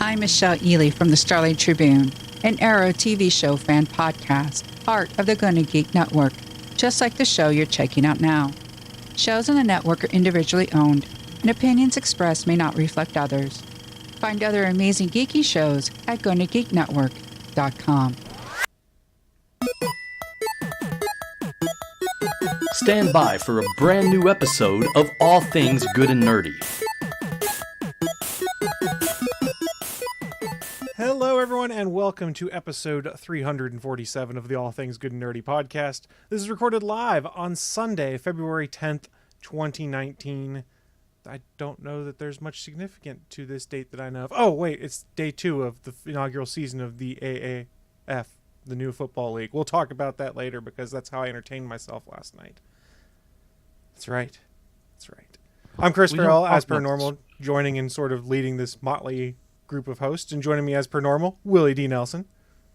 I'm Michelle Ely from the Starlight Tribune, an Arrow TV show fan podcast, part of the Gonna Geek Network, just like the show you're checking out now. Shows on the network are individually owned, and opinions expressed may not reflect others. Find other amazing geeky shows at GonnaGeekNetwork.com. Stand by for a brand new episode of All Things Good and Nerdy. Hello, everyone, and welcome to episode 347 of the All Things Good and Nerdy podcast. This is recorded live on Sunday, February 10th, 2019. I don't know that there's much significant to this date that I know of. Oh, wait, it's day 2 of the inaugural season of the AAF, the new football league. We'll talk about that later because that's how I entertained myself last night. That's right. I'm Chris Farrell, as per normal, joining and sort of leading this motley group of hosts, and joining me as per normal, Willie D. Nelson.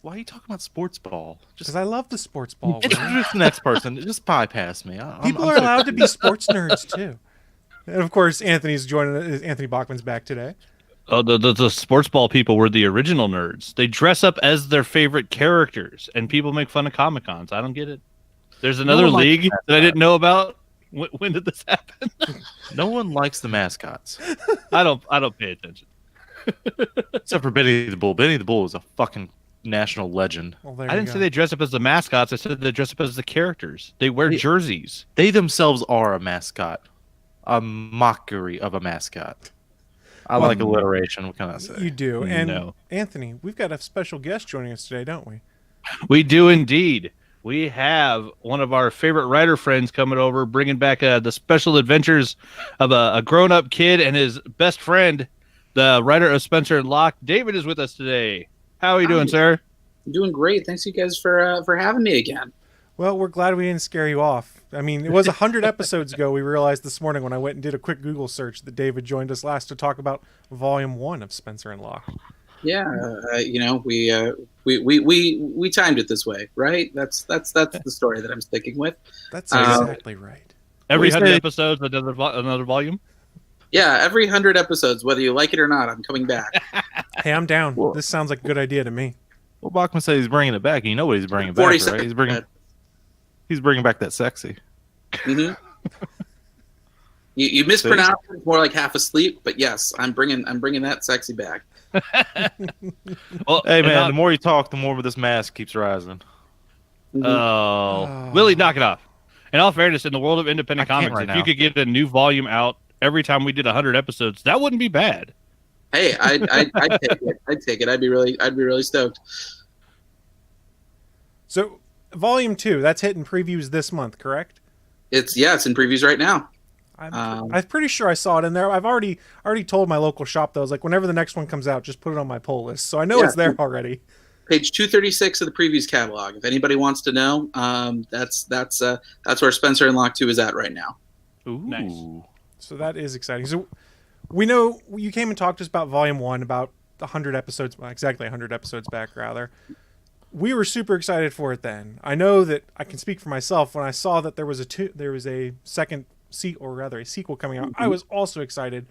Why are you talking about sports ball? Because I love the sports ball. Introduce the next person. Just bypass me. People are allowed to be sports nerds too. And of course, Anthony's joining. Anthony Bachman's back today. Oh, the sports ball people were the original nerds. They dress up as their favorite characters, and people make fun of Comic-Cons. I don't get it. There's another league that I didn't know about. When did this happen? No one likes the mascots. I don't pay attention. Except for Benny the Bull. Benny the Bull is a fucking national legend. Well, I didn't say they dress up as the mascots. I said they dress up as the characters. They wear jerseys. They themselves are a mascot. A mockery of a mascot. I like alliteration. What can I say? You do. And No. Anthony, we've got a special guest joining us today, don't we? We do indeed. We have one of our favorite writer friends coming over, bringing back the special adventures of a grown-up kid and his best friend, the writer of Spencer and Locke. David is with us today. How are you doing, sir? I'm doing great. Thanks you guys for having me again. Well, we're glad we didn't scare you off. I mean, it was 100 episodes ago we realized this morning when I went and did a quick Google search that David joined us last to talk about Volume 1 of Spencer and Locke. Yeah, we timed it this way, right? That's the story that I'm sticking with. That's exactly right. Every 100 episodes, another volume? Yeah, every 100 episodes, whether you like it or not, I'm coming back. Hey, I'm down. This sounds like a good idea to me. Well, Bachman said he's bringing it back. And you know what he's bringing back, right? He's bringing back that sexy. Mm-hmm. You mispronounced it. It's more like half asleep, but yes, I'm bringing that sexy back. Well, hey man, the more you talk, the more this mask keeps rising. Oh, Willie, knock it off. In all fairness, in the world of independent comics, if you could get a new volume out every time we did 100 episodes, that wouldn't be bad. Hey, I'd take it. I'd take it. I'd be really stoked. So, Volume 2, that's hitting previews this month, correct? It's in previews right now. I'm pretty sure I saw it in there. I've already told my local shop though. I was like, whenever the next one comes out, just put it on my pull list. So I know it's there already. Page 236 of the previews catalog. If anybody wants to know, that's where Spencer and Locke 2 is at right now. Ooh, nice. So that is exciting. So we know you came and talked to us about Volume 1 about 100 episodes, exactly 100 episodes back, rather. We were super excited for it then. I know that I can speak for myself. When I saw that there was a sequel coming out, I was also excited.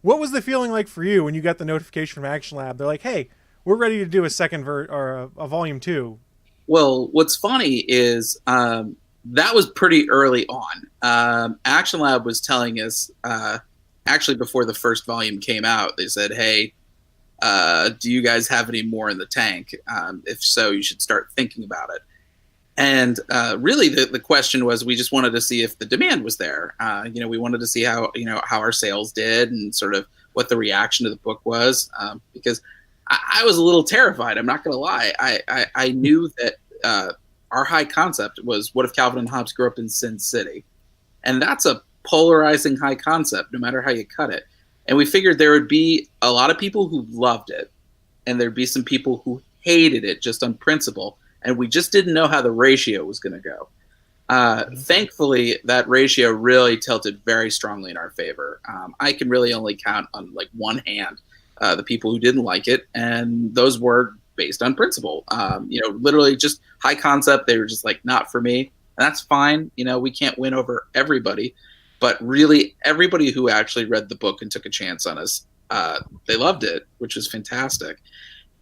What was the feeling like for you when you got the notification from Action Lab? They're like, "Hey, we're ready to do a second or a Volume 2." Well, what's funny is that was pretty early on. Action Lab was telling us actually before the first volume came out. They said, "Hey, do you guys have any more in the tank? If so, you should start thinking about it." And really, the question was, we just wanted to see if the demand was there. We wanted to see how our sales did and sort of what the reaction to the book was. Because I was a little terrified. I'm not going to lie. I knew that our high concept was, what if Calvin and Hobbes grew up in Sin City? And that's a polarizing high concept, no matter how you cut it. And we figured there would be a lot of people who loved it, and there'd be some people who hated it just on principle. And we just didn't know how the ratio was going to go. Thankfully, that ratio really tilted very strongly in our favor. I can really only count on like one hand the people who didn't like it, and those were based on principle. Literally just high concept. They were just like, not for me. And that's fine. We can't win over everybody, but really everybody who actually read the book and took a chance on us they loved it, which was fantastic.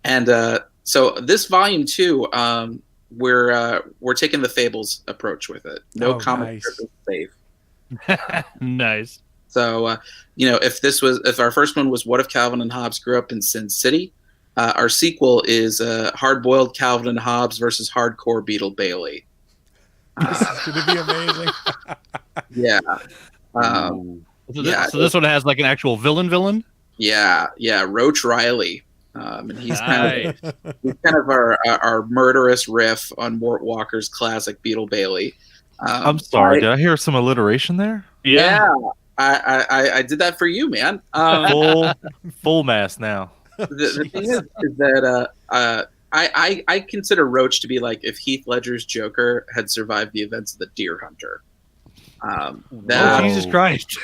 And so this volume 2, we're taking the Fables approach with it. No comic strip is safe. Nice. So if our first one was What If Calvin and Hobbes Grew Up in Sin City, our sequel is Hard-Boiled Calvin and Hobbes versus Hardcore Beetle Bailey. This is going to be amazing. Yeah. So this one has like an actual villain. Yeah. Roach Riley. And he's kind of our murderous riff on Mort Walker's classic Beetle Bailey. I'm sorry, did I hear some alliteration there? Yeah. I did that for you, man. Full mass now. The thing is that I consider Roach to be like if Heath Ledger's Joker had survived the events of the Deer Hunter. Jesus Christ.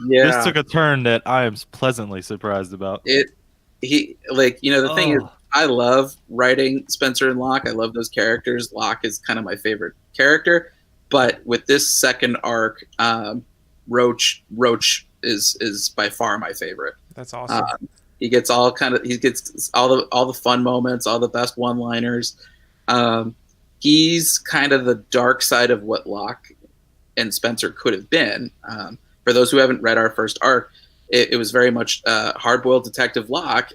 Yeah. This took a turn that I am pleasantly surprised about. The thing is, I love writing Spencer and Locke. I love those characters. Locke is kind of my favorite character. But with this second arc, Roach is by far my favorite. That's awesome. He gets all the fun moments, all the best one-liners. He's kind of the dark side of what Locke and Spencer could have been. For those who haven't read our first arc, it was very much hard-boiled Detective Locke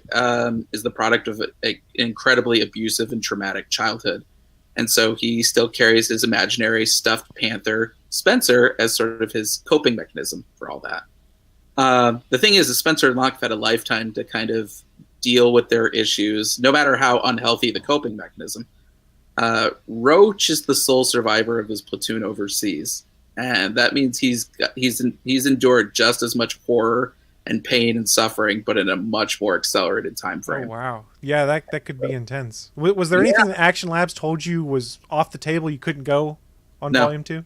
is the product of an incredibly abusive and traumatic childhood. And so he still carries his imaginary stuffed panther, Spencer, as sort of his coping mechanism for all that. The thing is Spencer and Locke have had a lifetime to kind of deal with their issues, no matter how unhealthy the coping mechanism. Roach is the sole survivor of his platoon overseas. And that means he's endured just as much horror and pain and suffering, but in a much more accelerated time frame. Oh, wow. Yeah, that could be intense. Was there anything that Action Labs told you was off the table, you couldn't go on Volume 2?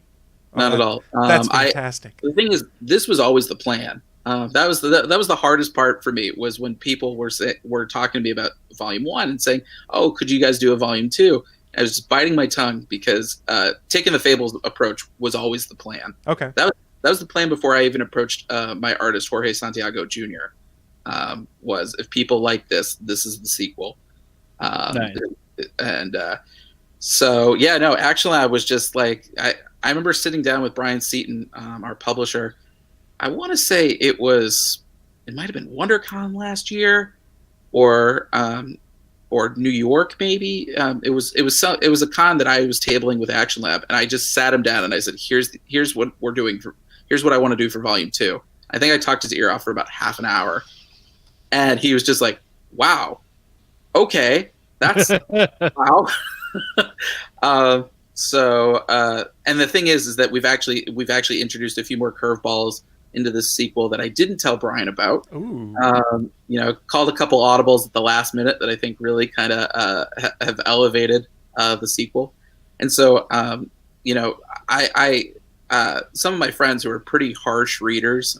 Not at all. That's fantastic. The thing is, this was always the plan. That was the hardest part for me, was when people were talking to me about Volume 1 and saying, "Oh, could you guys do a Volume 2?" I was just biting my tongue because taking the Fables approach was always the plan. Okay. That was the plan before I even approached my artist, Jorge Santiago Jr. Was if people like this is the sequel. Nice. And so, yeah, no, Action Lab was just like, I remember sitting down with Brian Seaton, our publisher. I want to say it might have been WonderCon last year or New York, maybe. It was a con that I was tabling with Action Lab, and I just sat him down and I said, "Here's what we're doing. Here's what I want to do for Volume 2." I think I talked his ear off for about half an hour, and he was just like, "Wow, okay, that's wow." And the thing is that we've actually introduced a few more curveballs into this sequel that I didn't tell Brian about. Ooh. Called a couple audibles at the last minute that I think really kind of have elevated the sequel. And so, I some of my friends who are pretty harsh readers,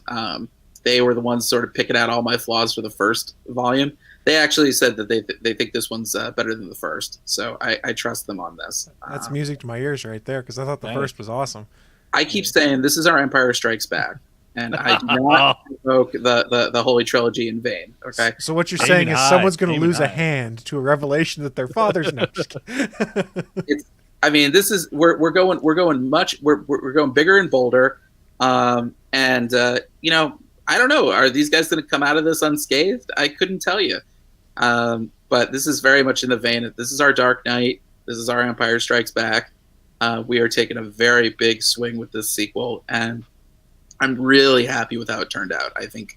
they were the ones sort of picking out all my flaws for the first volume. They actually said that they think this one's better than the first. So I trust them on this. That's music to my ears right there, because I thought the first was awesome. I keep saying this is our Empire Strikes Back. And I do not invoke the Holy Trilogy in vain. Okay. So what you're saying is someone's going to lose a hand to a revelation that their father's not. We're going bigger and bolder, I don't know. Are these guys going to come out of this unscathed? I couldn't tell you. But this is very much in the vein of this is our Dark Knight. This is our Empire Strikes Back. We are taking a very big swing with this sequel, and I'm really happy with how it turned out. I think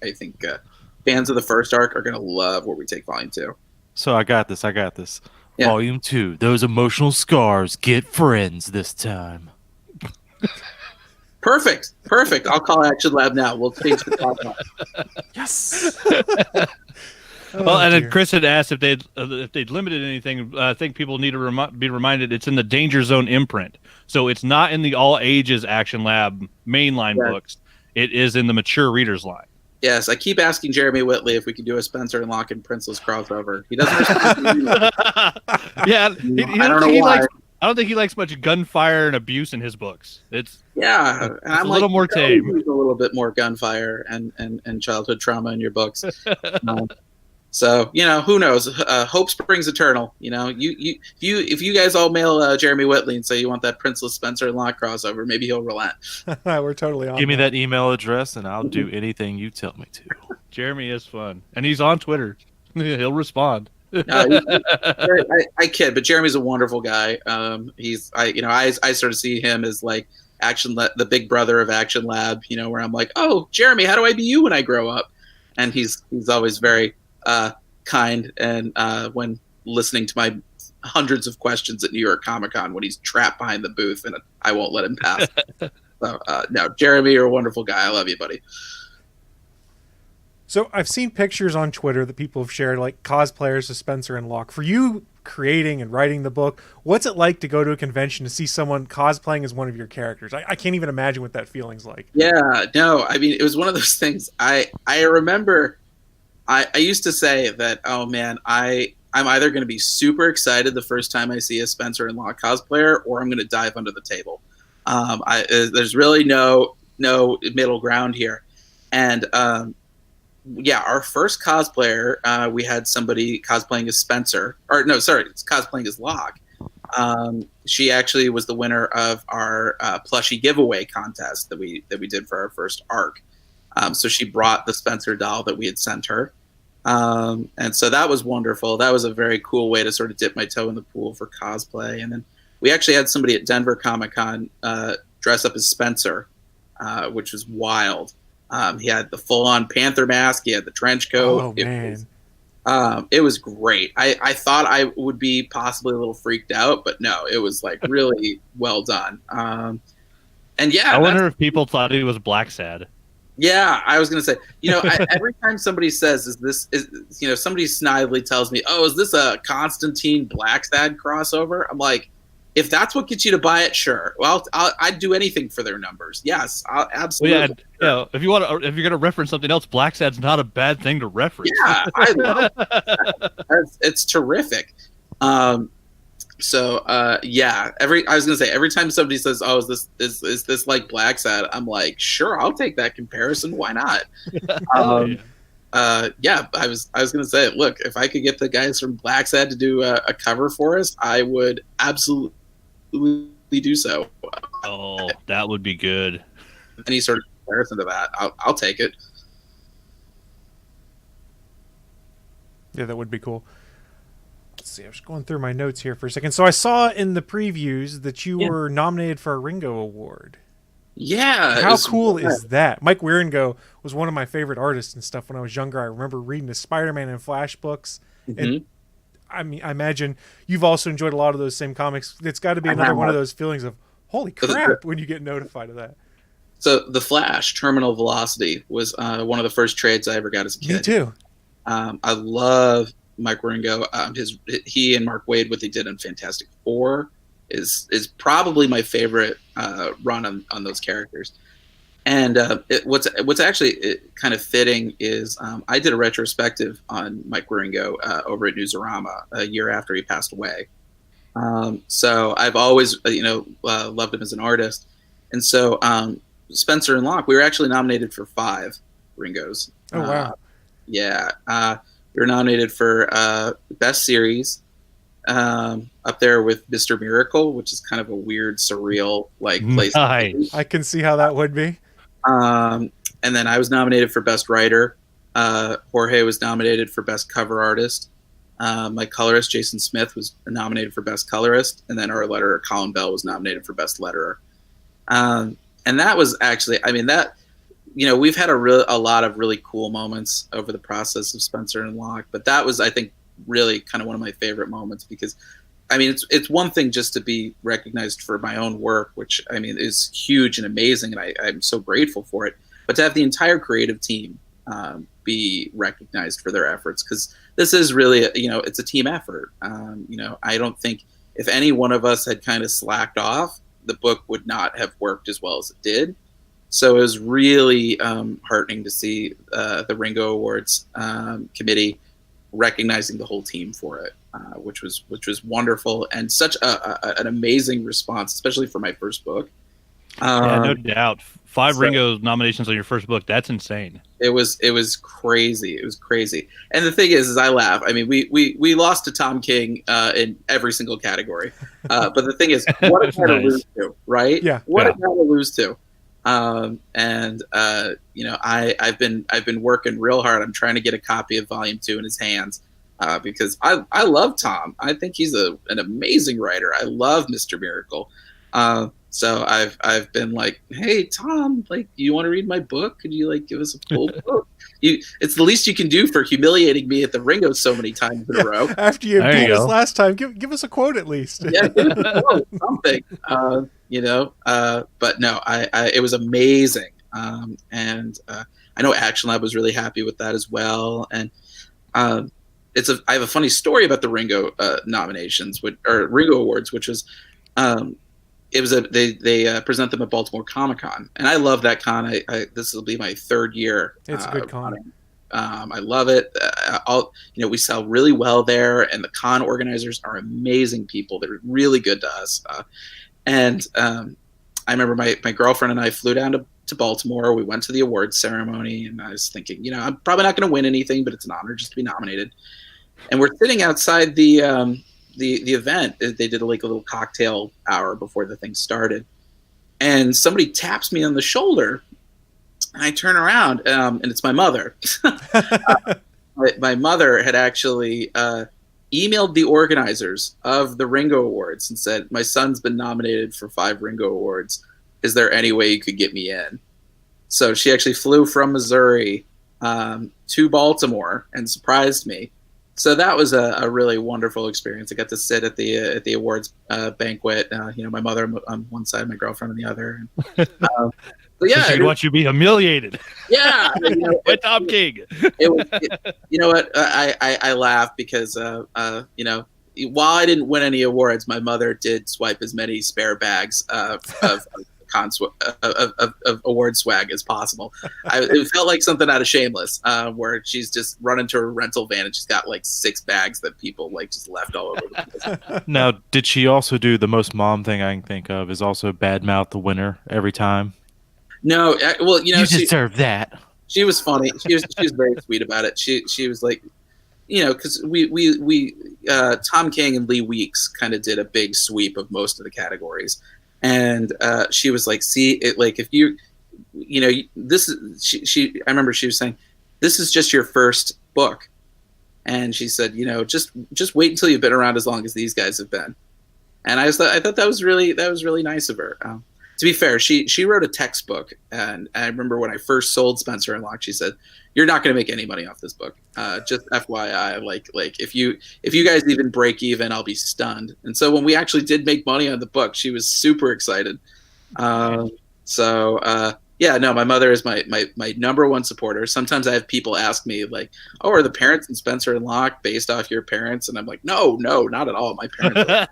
fans of the first arc are going to love where we take Volume 2. So I got this. Yeah. Volume 2. Those emotional scars get friends this time. Perfect. I'll call Action Lab now. We'll change the topic. Yes. And then Chris had asked if they'd limited anything. I think people need to be reminded it's in the Danger Zone imprint, so it's not in the all ages Action Lab mainline books. It is in the mature readers line. Yes, I keep asking Jeremy Whitley if we can do a Spencer and Locke and Princeless crossover. He doesn't respond to me. Yeah, I don't know why. I don't think he likes much gunfire and abuse in his books. It's and I'm a little more tame. There's a little bit more gunfire and childhood trauma in your books. So who knows? Hope springs eternal. If you guys all mail Jeremy Whitley and say you want that Princeless Spencer and Locke crossover, maybe he'll relent. We're totally on. Give me that email address, and I'll do anything you tell me to. Jeremy is fun, and he's on Twitter. He'll respond. I kid, but Jeremy's a wonderful guy. I sort of see him as like the big brother of Action Lab. Where I'm like, oh, Jeremy, how do I be you when I grow up? And he's always very kind, and when listening to my hundreds of questions at New York Comic Con when he's trapped behind the booth and I won't let him pass. So no, Jeremy, you're a wonderful guy. I love you, buddy. So I've seen pictures on Twitter that people have shared, like cosplayers of Spencer and Locke. For you creating and writing the book, what's it like to go to a convention to see someone cosplaying as one of your characters? I can't even imagine what that feeling's like. Yeah, no, I mean, it was one of those things. I remember I used to say that, oh man, I'm either going to be super excited the first time I see a Spencer and Locke cosplayer, or I'm going to dive under the table. There's really no middle ground here. And our first cosplayer, we had somebody cosplaying as Spencer, it's cosplaying as Locke. She actually was the winner of our plushie giveaway contest that we did for our first arc. So she brought the Spencer doll that we had sent her. And so that was wonderful. That was a very cool way to sort of dip my toe in the pool for cosplay. And then we actually had somebody at Denver Comic Con dress up as Spencer, which was wild. He had the full-on Panther mask. He had the trench coat. Oh, man. It was great. I thought I would be possibly a little freaked out, but no, it was like really well done. And yeah, I wonder if people thought he was Black Sad. Yeah, I was going to say, every time somebody says, somebody snidely tells me, oh, is this a Constantine Black Sad crossover? I'm like, if that's what gets you to buy it, sure. Well, I'd do anything for their numbers. Yes, absolutely. Well, if you're going to reference something else, Black Sad's not a bad thing to reference. Yeah, I love it. It's terrific. So I was gonna say, every time somebody says, "Oh, is this like Black Sad?" I'm like, sure, I'll take that comparison. Why not? I was gonna say, look, if I could get the guys from Black Sad to do a cover for us, I would absolutely do so. Oh, that would be good. Any sort of comparison to that, I'll take it. Yeah, that would be cool. Let's see, I was going through my notes here for a second. So I saw in the previews that you were nominated for a Ringo Award. Yeah. How cool is that? Mike Wieringo was one of my favorite artists and stuff when I was younger. I remember reading the Spider-Man and Flash books. Mm-hmm. And I mean, I imagine you've also enjoyed a lot of those same comics. It's got to be another one of those feelings of, holy crap, when you get notified of that. So the Flash, Terminal Velocity, was one of the first trades I ever got as a kid. Me too. I love Mike Wieringo. He and Mark Waid, what they did in Fantastic Four is probably my favorite run on those characters. And what's actually kind of fitting is I did a retrospective on Mike Wieringo over at Newsarama a year after he passed away. So I've always loved him as an artist. And so Spencer and Locke, we were actually nominated for 5 Ringos. Oh wow! We were nominated for Best Series, up there with Mr. Miracle, which is kind of a weird, surreal place. Nice. I can see how that would be. And then I was nominated for Best Writer. Jorge was nominated for Best Cover Artist. My colorist, Jason Smith, was nominated for Best Colorist. And then our letterer, Colin Bell, was nominated for Best Letterer. And that was actually, we've had a lot of really cool moments over the process of Spencer and Locke, but that was, I think, really kind of one of my favorite moments because, it's one thing just to be recognized for my own work, which, is huge and amazing, and I'm so grateful for it, but to have the entire creative team be recognized for their efforts, because this is really, it's a team effort. I don't think if any one of us had kind of slacked off, the book would not have worked as well as it did. So it was really heartening to see the Ringo Awards committee recognizing the whole team for it. which was wonderful, and such an amazing response, especially for my first book. Yeah, no doubt. 5 so- Ringo nominations on your first book. That's insane. It was crazy. It was crazy. And the thing is I laugh. I mean, we lost to Tom King in every single category. But the thing is, what a guy to lose to, right? Yeah. What a guy to lose to. You know, I've been working real hard. I'm trying to get a copy of Volume 2 in his hands because I love Tom. I think he's an amazing writer. I love Mr. Miracle. So I've been like, hey Tom, like, you want to read my book? Could you like give us a full book? It's the least you can do for humiliating me at the Ringo so many times in a row. After you There you beat us go. last time, give us a quote at least. Yeah, give us a quote, something. You know, but no, it was amazing. I know Action Lab was really happy with that as well. And I have a funny story about the Ringo nominations, or Ringo Awards, which was. They present them at Baltimore Comic-Con, and I love that con. This will be my 3rd year. It's a good con. I love it. We sell really well there, and the con organizers are amazing people. They're really good to us. I remember my girlfriend and I flew down to Baltimore. We went to the awards ceremony, and I was thinking, you know, I'm probably not going to win anything, but it's an honor just to be nominated. And we're sitting outside the event. They did like a little cocktail hour before the thing started, and somebody taps me on the shoulder, and I turn around, and it's my mother. My mother had actually emailed the organizers of the Ringo Awards and said, my son's been nominated for 5 Ringo Awards. Is there any way you could get me in? So she actually flew from Missouri to Baltimore and surprised me. So that was a really wonderful experience. I got to sit at the awards banquet. You know, my mother on one side, my girlfriend on the other. But yeah, She'd want you to be humiliated. Yeah, you know, By Tom King. You know what? I laugh because you know, while I didn't win any awards, my mother did swipe as many spare bags of award swag as possible. It felt like something out of Shameless, where she's just run into a rental van and she's got like 6 bags that people like just left all over the place. Now, did she also do the most mom thing I can think of? Is also badmouth the winner every time? No, well, you know, You deserve that. she was funny. She was very sweet about it. She was like, you know, because we Tom King and Lee Weeks kind of did a big sweep of most of the categories, and she was like, see, it, like, if you know, this is she. I remember she was saying, this is just your first book, and she said, you know, just wait until you've been around as long as these guys have been, and I thought that was really nice of her. To be fair, she wrote a textbook, and I remember when I first sold Spencer and Locke, she said, "You're not going to make any money off this book. Just FYI, like if you guys even break even, I'll be stunned." And so when we actually did make money on the book, she was super excited. Yeah, no, my mother is my number one supporter. Sometimes I have people ask me like, "Oh, are the parents in Spencer and Locke based off your parents?" And I'm like, "No, not at all. My parents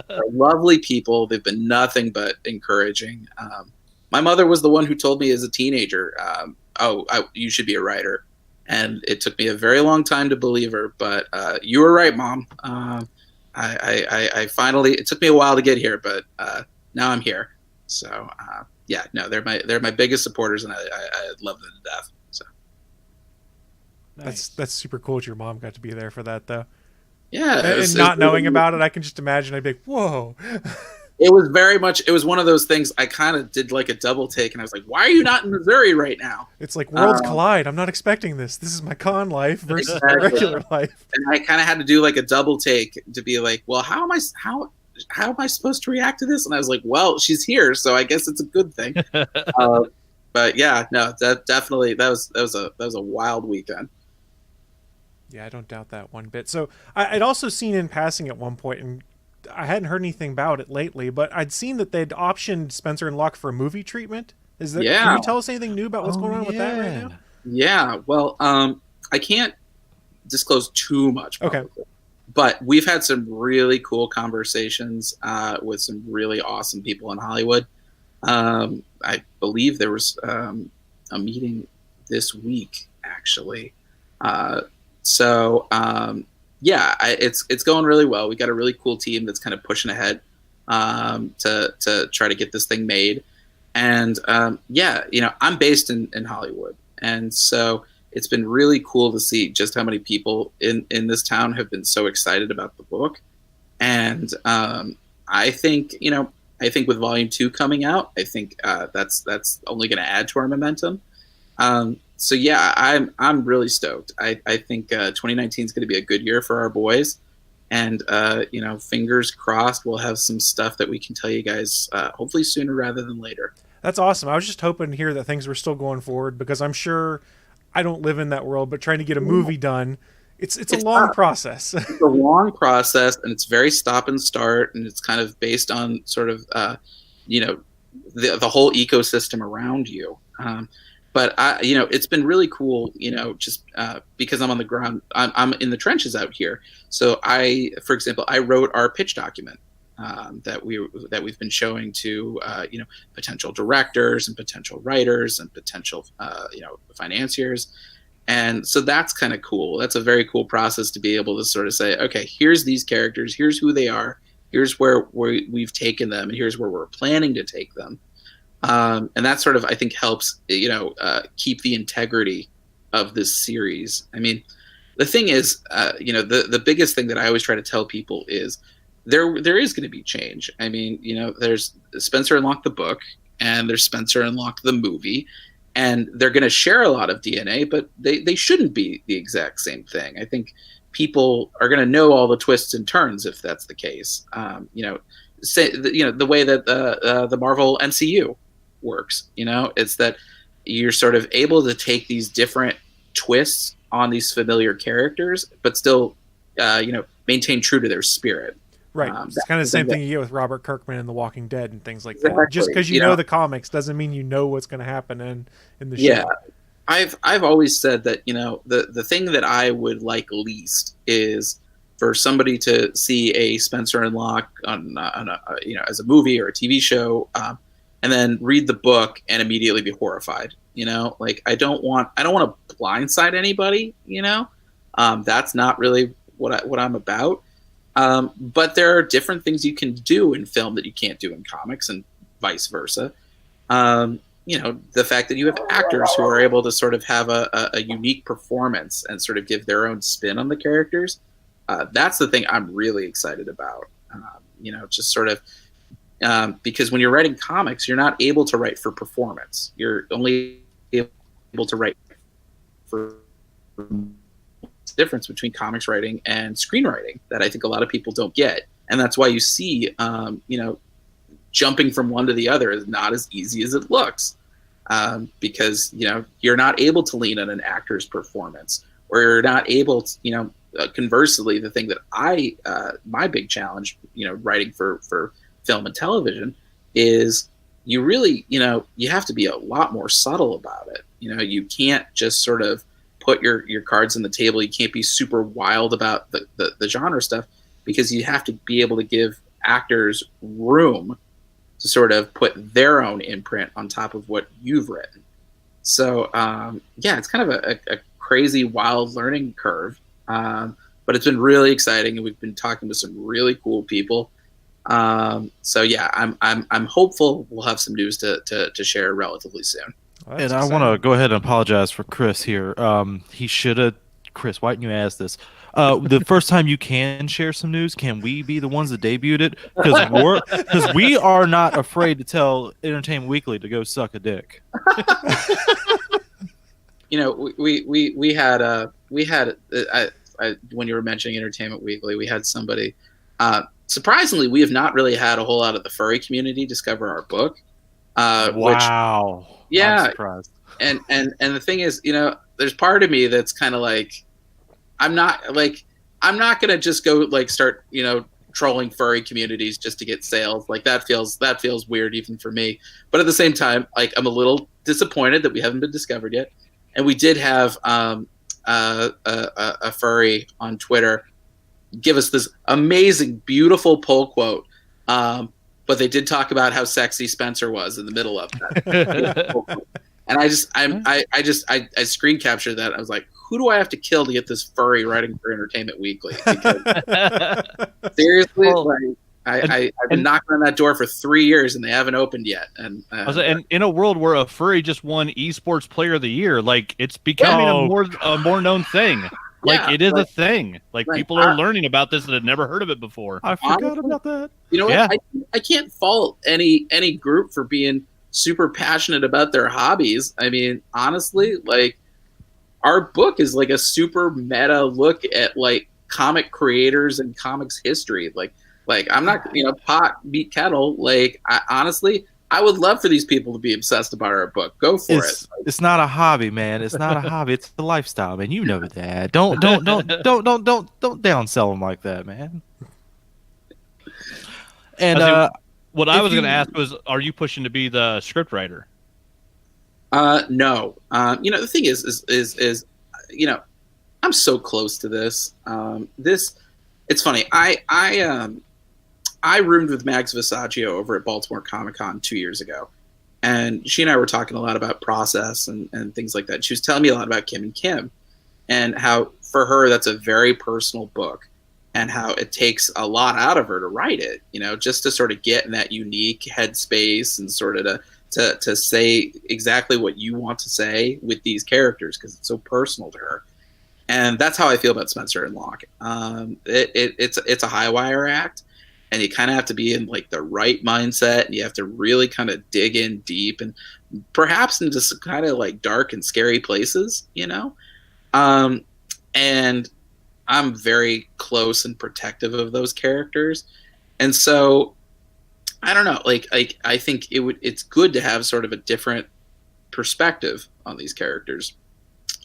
are lovely people. They've been nothing but encouraging." My mother was the one who told me as a teenager, you should be a writer. And it took me a very long time to believe her, but you were right, Mom. I finally, it took me a while to get here, but now I'm here. So yeah, no, they're my biggest supporters, and I love them to death. So that's super cool that your mom got to be there for that, though. Yeah, and not knowing about it, I can just imagine I'd be like, whoa. It was very much. It was one of those things. I kind of did like a double take, and I was like, "Why are you not in Missouri right now?" It's like worlds collide. I'm not expecting this. This is my con life versus Exactly. my regular life. And I kind of had to do like a double take to be like, "Well, how am I supposed to react to this?" And I was like, "Well, she's here, so I guess it's a good thing." But yeah, no, that definitely that was a wild weekend. Yeah, I don't doubt that one bit. So I'd also seen in passing at one point, and I hadn't heard anything about it lately, but I'd seen that they'd optioned Spencer and Locke for a movie treatment. Is that? Yeah. Can you tell us anything new about what's going on with that right now? Yeah, well, I can't disclose too much publicly, Okay. but we've had some really cool conversations with some really awesome people in Hollywood. I believe there was a meeting this week, actually. yeah, it's going really well. We got a really cool team that's kind of pushing ahead to try to get this thing made. And yeah, I'm based in Hollywood, and so it's been really cool to see just how many people in this town have been so excited about the book. And I think with Volume 2 coming out, I think that's only going to add to our momentum. So yeah, I'm really stoked. I think 2019 is going to be a good year for our boys, and fingers crossed we'll have some stuff that we can tell you guys hopefully sooner rather than later. That's awesome. I was just hoping to hear that things were still going forward, because I'm sure I don't live in that world, but trying to get a movie done, it's a long process. It's a long process, and it's very stop and start, and it's kind of based on sort of the whole ecosystem around you. But it's been really cool, just because I'm on the ground, I'm in the trenches out here. So for example, I wrote our pitch document that we've been showing to potential directors and potential writers and potential financiers. And so that's kind of cool. That's a very cool process to be able to sort of say, okay, here's these characters, here's who they are, here's where we've taken them, and here's where we're planning to take them. And that sort of, I think, helps, keep the integrity of this series. I mean, the thing is, the biggest thing that I always try to tell people is there is going to be change. I mean, there's Spencer and Locke the book, and there's Spencer and Locke the movie, and they're going to share a lot of DNA, but they shouldn't be the exact same thing. I think people are going to know all the twists and turns if that's the case. The way that the Marvel MCU works, it's that you're sort of able to take these different twists on these familiar characters, but still, maintain true to their spirit. Right. It's kind of the same thing you get with Robert Kirkman and The Walking Dead and things like that. Exactly. Just because you know the comics doesn't mean you know what's going to happen in the show. Yeah. I've always said that, the thing that I would like least is for somebody to see a Spencer and Locke on as a movie or a TV show, and then read the book and immediately be horrified. Like I don't want to blindside anybody. That's not really what I'm about. But there are different things you can do in film that you can't do in comics, and vice versa. The fact that you have actors who are able to sort of have a unique performance and sort of give their own spin on the characters. That's the thing I'm really excited about. Just sort of because when you're writing comics, you're not able to write for performance. You're only able to write for difference between comics writing and screenwriting that I think a lot of people don't get. And that's why you see, jumping from one to the other is not as easy as it looks. Because, you're not able to lean on an actor's performance, or you're not able to, conversely, the thing that my big challenge, writing for film and television is you really, you have to be a lot more subtle about it. You can't just sort of put your cards on the table. You can't be super wild about the genre stuff, because you have to be able to give actors room to sort of put their own imprint on top of what you've written. So, it's kind of a crazy, wild learning curve. But it's been really exciting, and we've been talking to some really cool people. So yeah, I'm hopeful we'll have some news to share relatively soon. Well, and I want to go ahead and apologize for Chris here. He should have. Chris, why didn't you ask this? The first time you can share some news, can we be the ones that debuted it? Because we are not afraid to tell Entertainment Weekly to go suck a dick. We had when you were mentioning Entertainment Weekly, we had somebody. Surprisingly, we have not really had a whole lot of the furry community discover our book. Wow. Which, yeah. I'm surprised. And the thing is, there's part of me that's kind of like, I'm not gonna just go start trolling furry communities just to get sales. Like that feels weird even for me. But at the same time, I'm a little disappointed that we haven't been discovered yet. And we did have a furry on Twitter give us this amazing, beautiful pull quote. But they did talk about how sexy Spencer was in the middle of that. And I screen captured that. I was like, who do I have to kill to get this furry writing for Entertainment Weekly? Because, seriously, Well, like, I've been knocking on that door for 3 years and they haven't opened yet. And in a world where a furry just won Esports Player of the Year, like it's becoming a more known thing. Like Yeah, it is a thing. Like people are learning about this that had never heard of it before. I forgot about that. You know what? I can't fault any group for being super passionate about their hobbies. I mean, honestly, like our book is like a super meta look at like comic creators and comics history. Like I'm not, pot beat kettle. Like honestly, I would love for these people to be obsessed about our book. Go for it. It's not a hobby, man. It's not a hobby. It's a lifestyle, man. You know that. Don't downsell them like that, man. And what I was going to ask was, are you pushing to be the script writer? No. The thing is, I'm so close to this. It's funny. I roomed with Max Visaggio over at Baltimore Comic-Con 2 years ago. And she and I were talking a lot about process and things like that. She was telling me a lot about Kim and Kim and how for her that's a very personal book and how it takes a lot out of her to write it, just to sort of get in that unique headspace and sort of to say exactly what you want to say with these characters because it's so personal to her. And that's how I feel about Spencer and Locke. It's a high wire act. And you kind of have to be in like the right mindset, and you have to really kind of dig in deep, and perhaps into some kind of like dark and scary places, And I'm very close and protective of those characters, and so I don't know. Like I think it's good to have sort of a different perspective on these characters.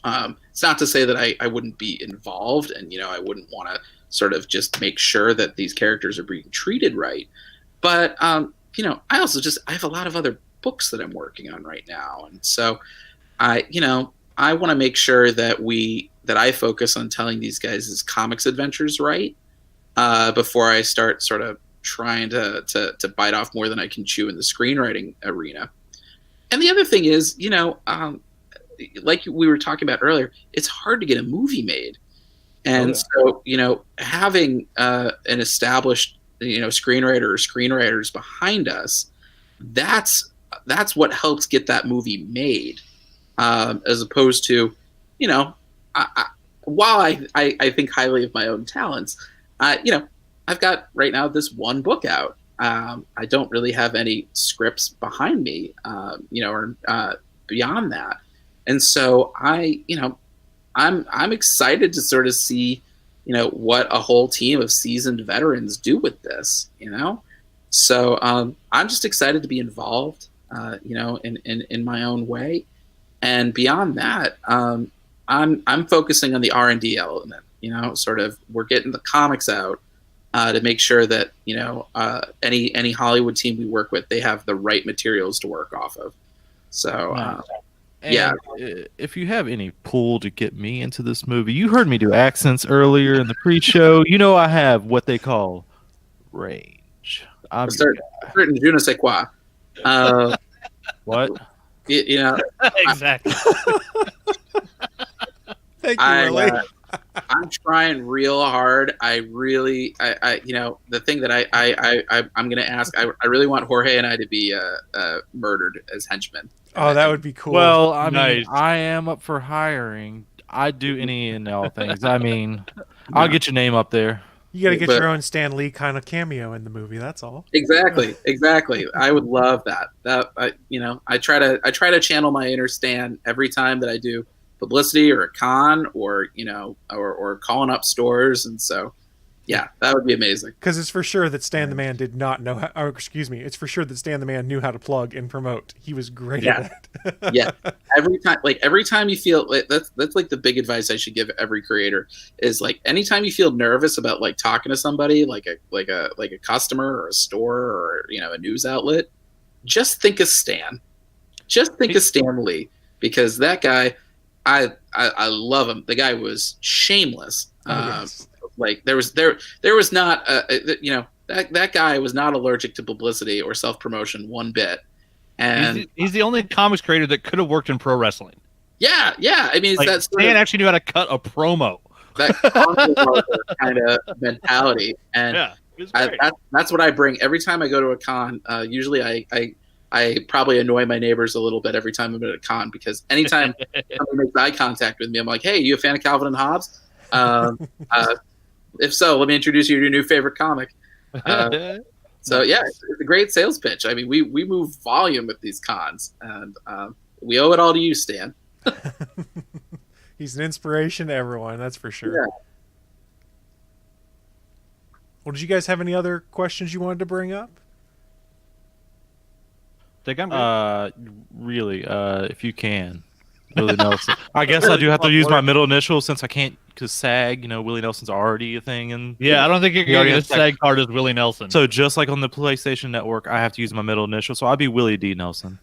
It's not to say that I wouldn't be involved, and I wouldn't want to sort of just make sure that these characters are being treated right. But, I also I have a lot of other books that I'm working on right now. And so I want to make sure that I focus on telling these guys' comics adventures right, before I start sort of trying to bite off more than I can chew in the screenwriting arena. And the other thing is, like we were talking about earlier, it's hard to get a movie made. And so, having an established, screenwriter or screenwriters behind us, that's what helps get that movie made. As opposed to, while I think highly of my own talents, I've got right now this one book out. I don't really have any scripts behind me, or beyond that. And so I'm excited to sort of see, what a whole team of seasoned veterans do with this, So I'm just excited to be involved, in my own way. And beyond that, I'm focusing on the R&D element, sort of we're getting the comics out to make sure that, any Hollywood team we work with, they have the right materials to work off of. So, And if you have any pull to get me into this movie, you heard me do accents earlier in the pre-show. I have what they call range. I'm certain je ne sais quoi. What? Exactly. Thank you, Willie. I'm trying real hard. I the thing that I'm going to ask, I really want Jorge and I to be murdered as henchmen. Oh, that would be cool. Well, I mean, Nice. I am up for hiring. I'd do any and all things. I mean, I'll get your name up there. You got to get your own Stan Lee kind of cameo in the movie. That's all. Exactly. I would love that. I try to channel my inner Stan every time that I do publicity or a con or or calling up stores, and so yeah, that would be amazing. Because it's for sure that Stan the Man did not know how, or excuse me, it's for sure that Stan the Man knew how to plug and promote. He was great at that. Yeah. Every time you feel that's like the big advice I should give every creator is like anytime you feel nervous about like talking to somebody like a customer or a store or a news outlet, just think of Stan. Just think of Stan Lee, because that guy, I love him. The guy was shameless. Yes. Like there was not that guy was not allergic to publicity or self-promotion one bit. And he's the only comics creator that could have worked in pro wrestling. yeah. I mean, Like, that's Stan actually knew how to cut a promo. that kind of mentality, and Yeah, it was great. that's what I bring every time I go to a con. Usually, I probably annoy my neighbors a little bit every time I'm at a con, because anytime somebody makes eye contact with me, I'm like, "Hey, you a fan of Calvin and Hobbes? If so, let me introduce you to your new favorite comic." So yeah, it's a great sales pitch. I mean, we move volume with these cons, and we owe it all to you, Stan. He's an inspiration to everyone, that's for sure. Yeah. Well, did you guys have any other questions you wanted to bring up? Think I'm good? Really, if you can, Willie Nelson. I guess I do have to use my middle initial since I can't, because SAG, Willie Nelson's already a thing, and Yeah, I don't think you're going to get a SAG card as Willie Nelson. so just like on the PlayStation Network, I have to use my middle initial, so I'd be Willie D. Nelson.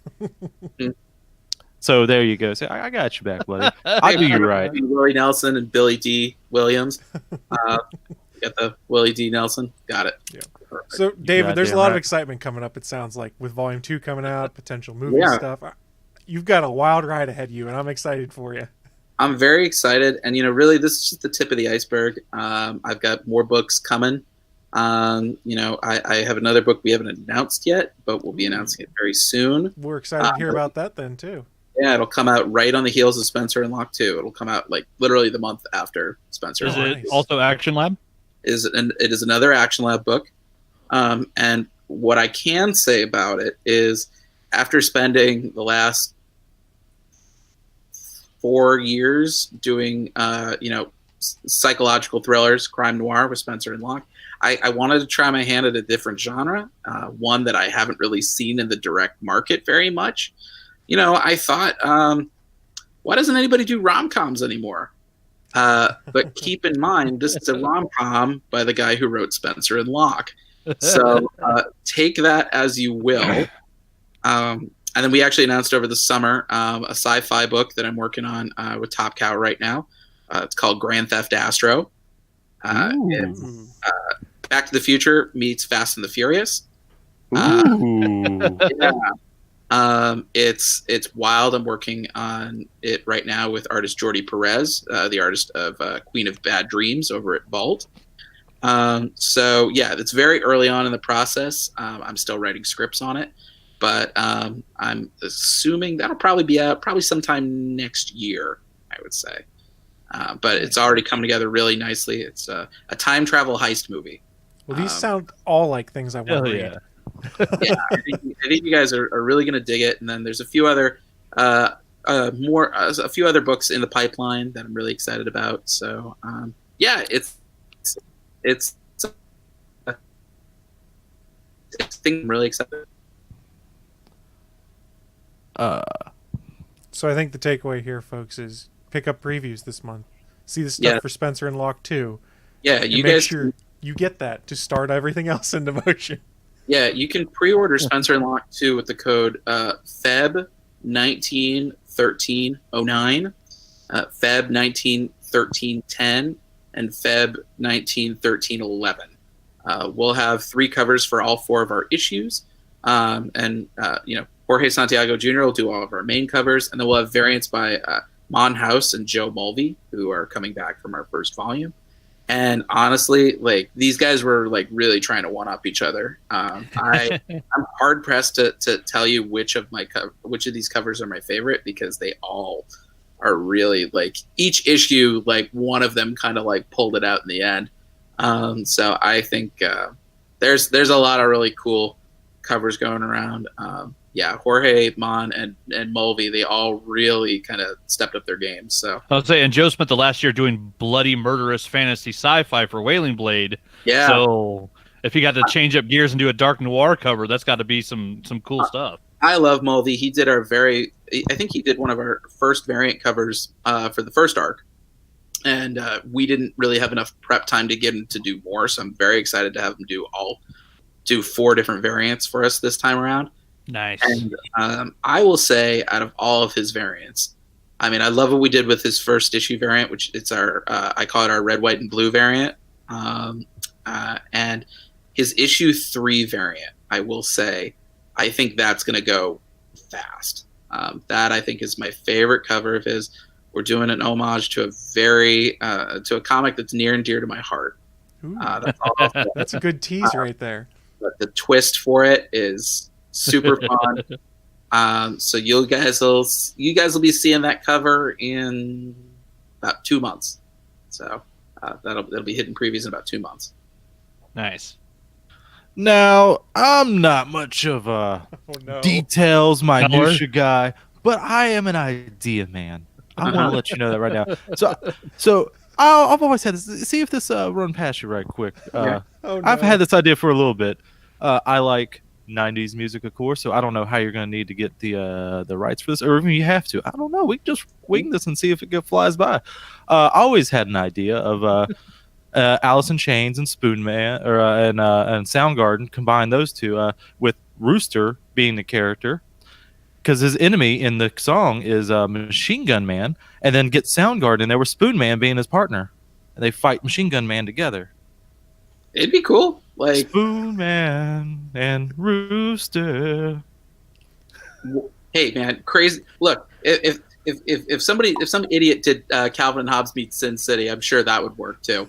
So there you go. So I got you back, buddy. I'll do you right. Willie Nelson and Billy D. Williams. Got the Willie D. Nelson. Got it. Yeah. So, David, there's a Goddamn lot of right. excitement coming up, it sounds like, with Volume 2 coming out, potential movie stuff. You've got a wild ride ahead of you, and I'm excited for you. I'm very excited, and really, this is just the tip of the iceberg. I've got more books coming. I have another book we haven't announced yet, but we'll be announcing it very soon. We're excited to hear about that then, too. Yeah, it'll come out right on the heels of Spencer and Locke 2. It'll come out like literally the month after Spencer. Is and it Locke. also Action Lab? It is another Action Lab book. And what I can say about it is, after spending the last 4 years doing, psychological thrillers, crime noir with Spencer and Locke, I wanted to try my hand at a different genre, one that I haven't really seen in the direct market very much. I thought, why doesn't anybody do rom-coms anymore? But keep in mind, this is a rom-com by the guy who wrote Spencer and Locke. So take that as you will. And then we actually announced over the summer a sci-fi book that I'm working on with Top Cow right now. It's called Grand Theft Astro. It's Back to the Future meets Fast and the Furious. It's wild. I'm working on it right now with artist Jordi Perez, the artist of Queen of Bad Dreams over at Vault. So yeah, it's very early on in the process. I'm still writing scripts on it, but I'm assuming that'll probably be out probably sometime next year, I would say. But it's already come together really nicely. It's a time travel heist movie. Well, these sound all like things I want to read. Yeah. Yeah, I think you guys are really going to dig it. And then there's a few other a few other books in the pipeline that I'm really excited about. So it's I think I'm really excited. So I think the takeaway here, folks, is pick up previews this month. See the stuff for Spencer and Locke 2. Yeah, you make sure you get that to start everything else into motion. Yeah, you can pre-order Spencer and Locke 2 with the code Feb191309, Feb191310, and Feb191311. We'll have 3 covers for all 4 of our issues, and Jorge Santiago Jr. will do all of our main covers, and then we'll have variants by Mon House and Joe Mulvey, who are coming back from our first volume. And honestly, like, these guys were like really trying to one up each other. I'm hard pressed to tell you which of these covers are my favorite, because they all are really, like, each issue, like, one of them kind of like pulled it out in the end. So I think there's a lot of really cool covers going around. Jorge, Mon, and Mulvey, they all really kind of stepped up their game. So I would say, and Joe spent the last year doing bloody, murderous fantasy sci-fi for Wailing Blade. Yeah. So if he got to change up gears and do a dark noir cover, that's got to be some cool stuff. I love Mulvey. He did I think he did one of our first variant covers for the first arc. And we didn't really have enough prep time to get him to do more. So I'm very excited to have him do 4 different variants for us this time around. Nice. And I will say, out of all of his variants, I mean, I love what we did with his first issue variant, which it's our I call it our red, white, and blue variant. And his issue 3 variant, I will say, I think that's going to go fast. That I think is my favorite cover of his. We're doing an homage to to a comic that's near and dear to my heart. That's a good tease right there. But the twist for it is super fun. So you guys will be seeing that cover in about 2 months. So that'll be hitting previews in about 2 months. Nice. Now, I'm not much of a details, minutia guy, but I am an idea man. I want to let you know that right now. So I've always had this. See if this run past you right quick. I've had this idea for a little bit. I like 90s music, of course, so I don't know how you're going to need to get the rights for this, or even you have to. I don't know. We can just wing this and see if it flies by. I always had an idea of Alice in Chains and Spoon Man, and Soundgarden. Combine those two with Rooster being the character, because his enemy in the song is Machine Gun Man, and then get Soundgarden, and there was Spoon Man being his partner, and they fight Machine Gun Man together. It'd be cool. Like Spoon Man and Rooster. Hey man, crazy! Look, if some idiot did Calvin and Hobbes meets Sin City, I'm sure that would work too.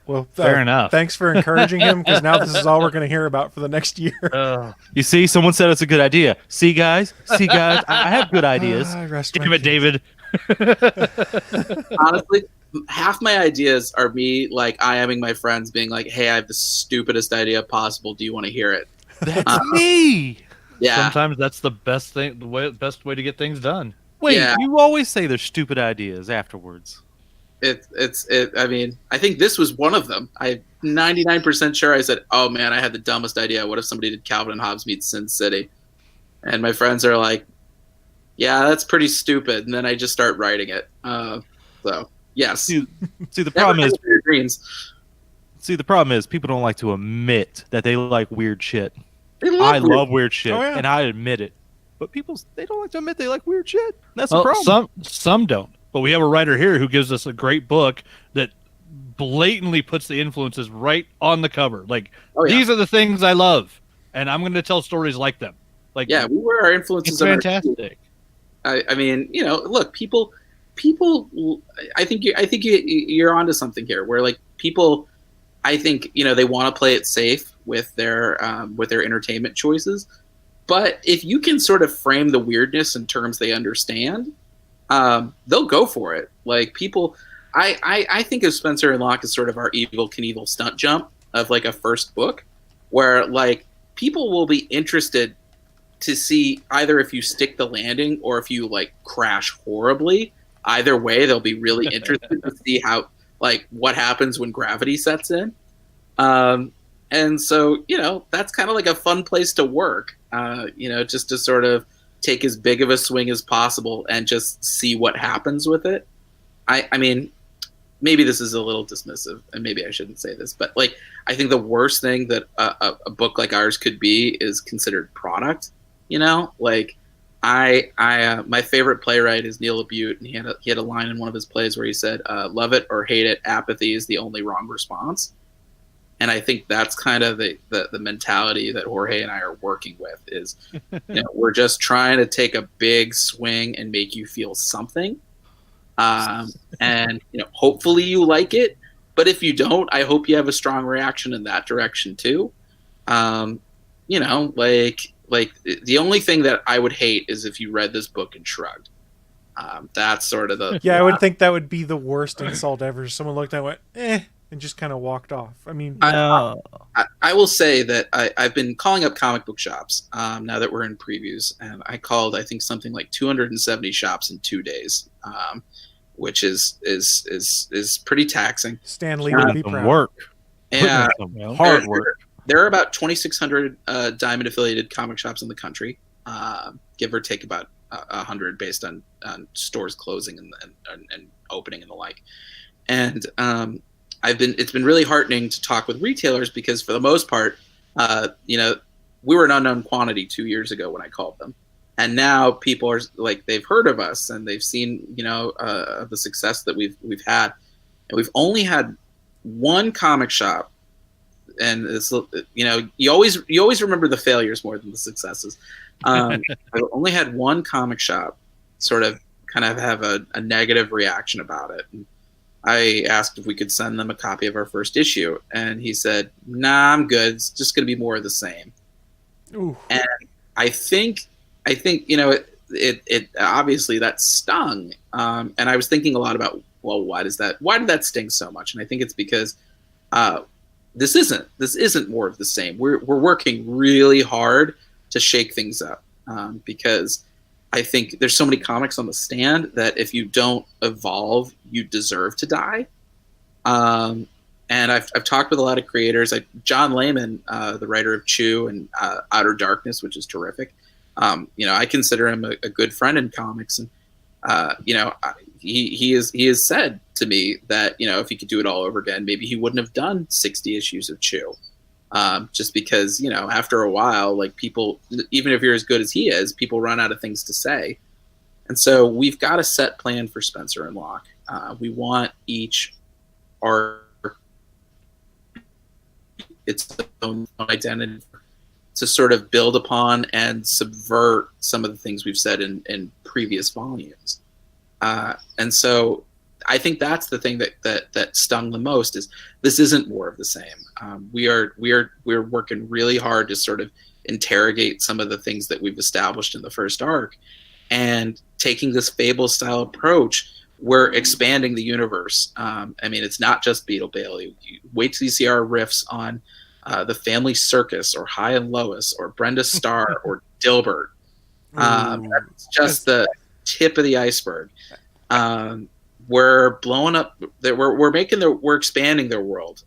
Well, fair enough. Thanks for encouraging him, because now this is all we're going to hear about for the next year. You see, someone said it's a good idea. See, guys, I have good ideas. Damn it, David. Honestly, half my ideas are me like IMing my friends, being like, "Hey, I have the stupidest idea possible. Do you want to hear it?" That's me. Yeah. Sometimes that's the best thing, best way to get things done. Wait, you always say they're stupid ideas afterwards. I mean, I think this was one of them. I'm 99% sure I said, "Oh man, I had the dumbest idea. What if somebody did Calvin and Hobbes meets Sin City?" And my friends are like, "Yeah, that's pretty stupid." And then I just start writing it. So yes. See, the problem is the problem is people don't like to admit that they like weird shit. I love weird shit, and I admit it. But they don't like to admit they like weird shit. That's the problem. Some don't. But we have a writer here who gives us a great book that blatantly puts the influences right on the cover. Like, these are the things I love, and I'm going to tell stories like them. Like, yeah, we wear our influences. It's fantastic. I mean, look, people. I think you're onto something here. Where like people, I think they want to play it safe with their entertainment choices, but if you can sort of frame the weirdness in terms they understand, they'll go for it. Like people, I think of Spencer and Locke as sort of our Evel Knievel stunt jump of like a first book, where like people will be interested to see either if you stick the landing or if you like crash horribly. Either way, they'll be really interested to see how like what happens when gravity sets in. And so that's kind of like a fun place to work. Just to sort of take as big of a swing as possible and just see what happens with it. I mean, maybe this is a little dismissive, and maybe I shouldn't say this, but like, I think the worst thing that a book like ours could be is considered product. Like my favorite playwright is Neil LaBute, and he had a line in one of his plays where he said, "Love it or hate it, apathy is the only wrong response." And I think that's kind of the mentality that Jorge and I are working with is, we're just trying to take a big swing and make you feel something. And, hopefully you like it, but if you don't, I hope you have a strong reaction in that direction too. Like the only thing that I would hate is if you read this book and shrugged. That's sort of the... Yeah, I would think that would be the worst insult ever. Someone looked at it and went, and just kind of walked off. I mean, I will say that I've been calling up comic book shops now that we're in previews, and I called, I think, something like 270 shops in 2 days, which is pretty taxing. Stan Lee would be proud. Work. Yeah, Hard work. There are about 2,600 Diamond affiliated comic shops in the country, give or take about 100 based on stores closing and opening and the like. And it's been really heartening to talk with retailers because for the most part, we were an unknown quantity 2 years ago when I called them. And now people are like, they've heard of us and they've seen, the success that we've had. And we've only had one comic shop and it's, you always remember the failures more than the successes. I've only had one comic shop sort of kind of have a negative reaction about it. And I asked if we could send them a copy of our first issue, and he said, "Nah, I'm good. It's just going to be more of the same." Ooh. And I think it obviously that stung. And I was thinking a lot about, well, why did that sting so much? And I think it's because this isn't more of the same. We're working really hard to shake things up, because I think there's so many comics on the stand that if you don't evolve, you deserve to die. And I've talked with a lot of creators, like John Layman, the writer of Chew and Outer Darkness, which is terrific. I consider him a good friend in comics, and he has said to me that if he could do it all over again, maybe he wouldn't have done 60 issues of Chew, just because after a while, like, people, even if you're as good as he is, people run out of things to say. And so we've got a set plan for Spencer and Locke. We want each arc its own identity to sort of build upon and subvert some of the things we've said in previous volumes. And so I think that's the thing that stung the most, is this isn't more of the same. We're working really hard to sort of interrogate some of the things that we've established in the first arc, and taking this Fable style approach, we're expanding the universe. It's not just Beetle Bailey. You wait till you see our riffs on the Family Circus, or High and Lois, or Brenda Starr, or Dilbert. That's just the tip of the iceberg. We're blowing up. We're expanding their world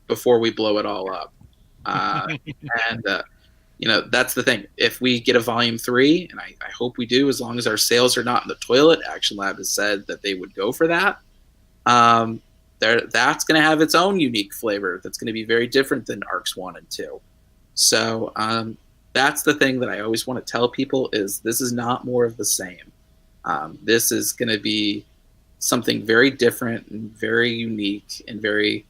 before we blow it all up. That's the thing. If we get a volume 3, and I hope we do, as long as our sales are not in the toilet, Action Lab has said that they would go for that. That's going to have its own unique flavor. That's going to be very different than arcs 1 and 2. So that's the thing that I always want to tell people, is this is not more of the same. This is going to be something very different and very unique and very,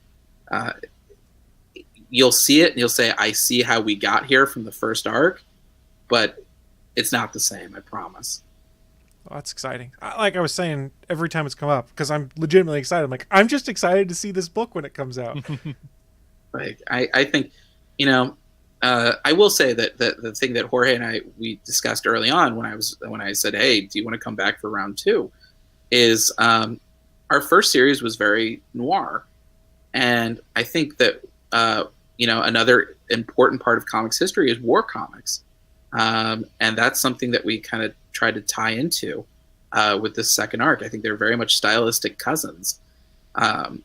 you'll see it and you'll say, I see how we got here from the first arc, but it's not the same, I promise. Oh, that's exciting. Like I was saying, every time it's come up, because I'm legitimately excited. I'm like, I'm just excited to see this book when it comes out. Like, I think, I will say that the thing that Jorge and we discussed early on when I said, hey, do you want to come back for round 2, is our first series was very noir. And I think that, another important part of comics history is war comics. And that's something that we kind of tried to tie into with this second arc. I think they're very much stylistic cousins. One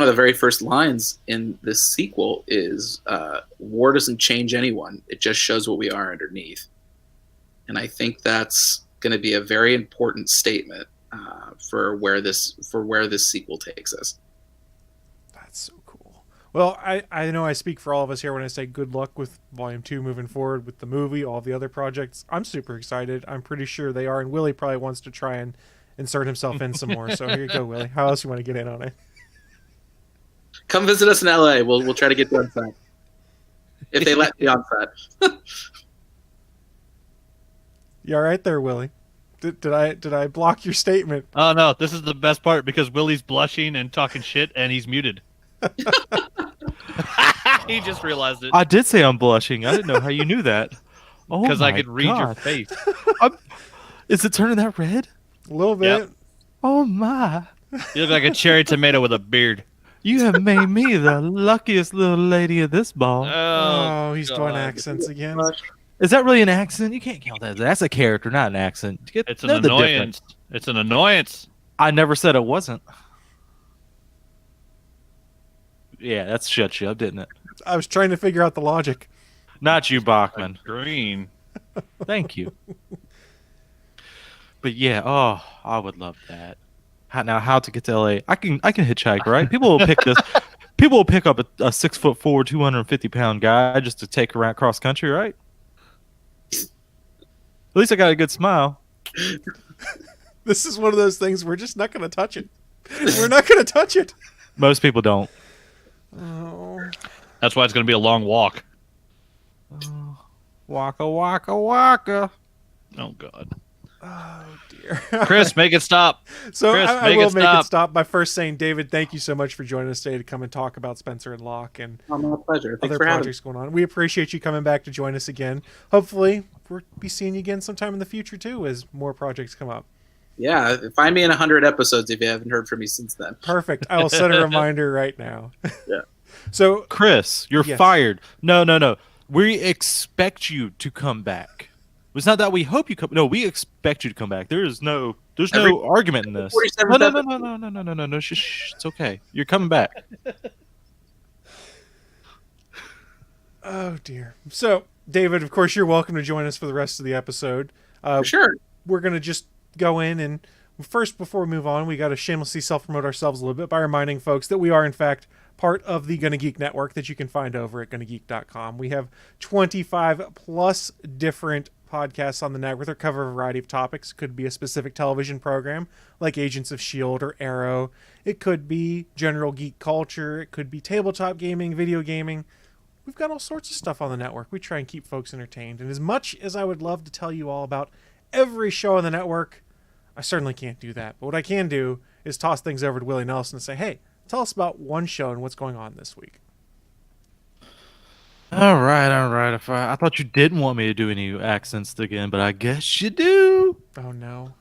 of the very first lines in this sequel is, war doesn't change anyone. It just shows what we are underneath. And I think that's going to be a very important statement for where this sequel takes us. That's so cool. Well, I know I speak for all of us here when I say good luck with Volume 2 moving forward with the movie, all the other projects. I'm super excited. I'm pretty sure they are. And Willie probably wants to try and insert himself in some more. So here you go, Willie. How else you want to get in on it? Come visit us in LA. We'll try to get you on set. If they let me on set. You all right there, Willie? Did I block your statement? Oh no, this is the best part, because Willie's blushing and talking shit and he's muted. He just realized it. I did say I'm blushing. I didn't know how you knew that. Oh, because I my could read your God. face. Is it turning that red? A little bit. Yep. Oh my! You look like a cherry tomato with a beard. You have made me the luckiest little lady of this ball. Oh, he's God. doing accents again. Is that really an accent? You can't count that. That's a character, not an accent. It's an Know the annoyance. difference. It's an annoyance. I never said it wasn't. Yeah, that's shut you up, didn't it? I was trying to figure out the logic. Not you, Bachman. Green. Thank you. But yeah, oh, I would love that. How to get to LA? I can hitchhike, right? People will pick this. People will pick up a 6'4", 250-pound guy just to take around cross country, right? At least I got a good smile. This is one of those things we're just not going to touch it. We're not going to touch it. Most people don't. Oh, That's why it's going to be a long walk. Waka waka waka. Oh, God. oh dear. Chris, make it stop. So Chris, I make will it make it stop. stop by first saying, David, thank you so much for joining us today to come and talk about Spencer and Locke and Oh, my pleasure. Thanks other for having me. projects going on. We appreciate you coming back to join us again. Hopefully, we'll be seeing you again sometime in the future too, as more projects come up. Yeah, find me in 100 episodes if you haven't heard from me since then. Perfect. I will set a reminder right now. Yeah. So, Chris, you're Yes. fired. No. We expect you to come back. It's not that we hope you come. No, we expect you to come back. There's no Every- argument in this. 47th No. Shh. It's okay. You're coming back. oh dear. So, David, of course, you're welcome to join us for the rest of the episode. For sure. We're going to just go in and first, before we move on, we got to shamelessly self-promote ourselves a little bit by reminding folks that we are, in fact, part of the Gonna Geek Network that you can find over at GonnaGeek.com. We have 25 plus different podcasts on the network that cover a variety of topics. It could be a specific television program like Agents of S.H.I.E.L.D. or Arrow. It could be general geek culture. It could be tabletop gaming, video gaming. We've got all sorts of stuff on the network. We try and keep folks entertained. And as much as I would love to tell you all about every show on the network, I certainly can't do that. But what I can do is toss things over to Willie Nelson and say, hey, tell us about one show and what's going on this week. All right. I thought you didn't want me to do any accents again, but I guess you do. Oh, no.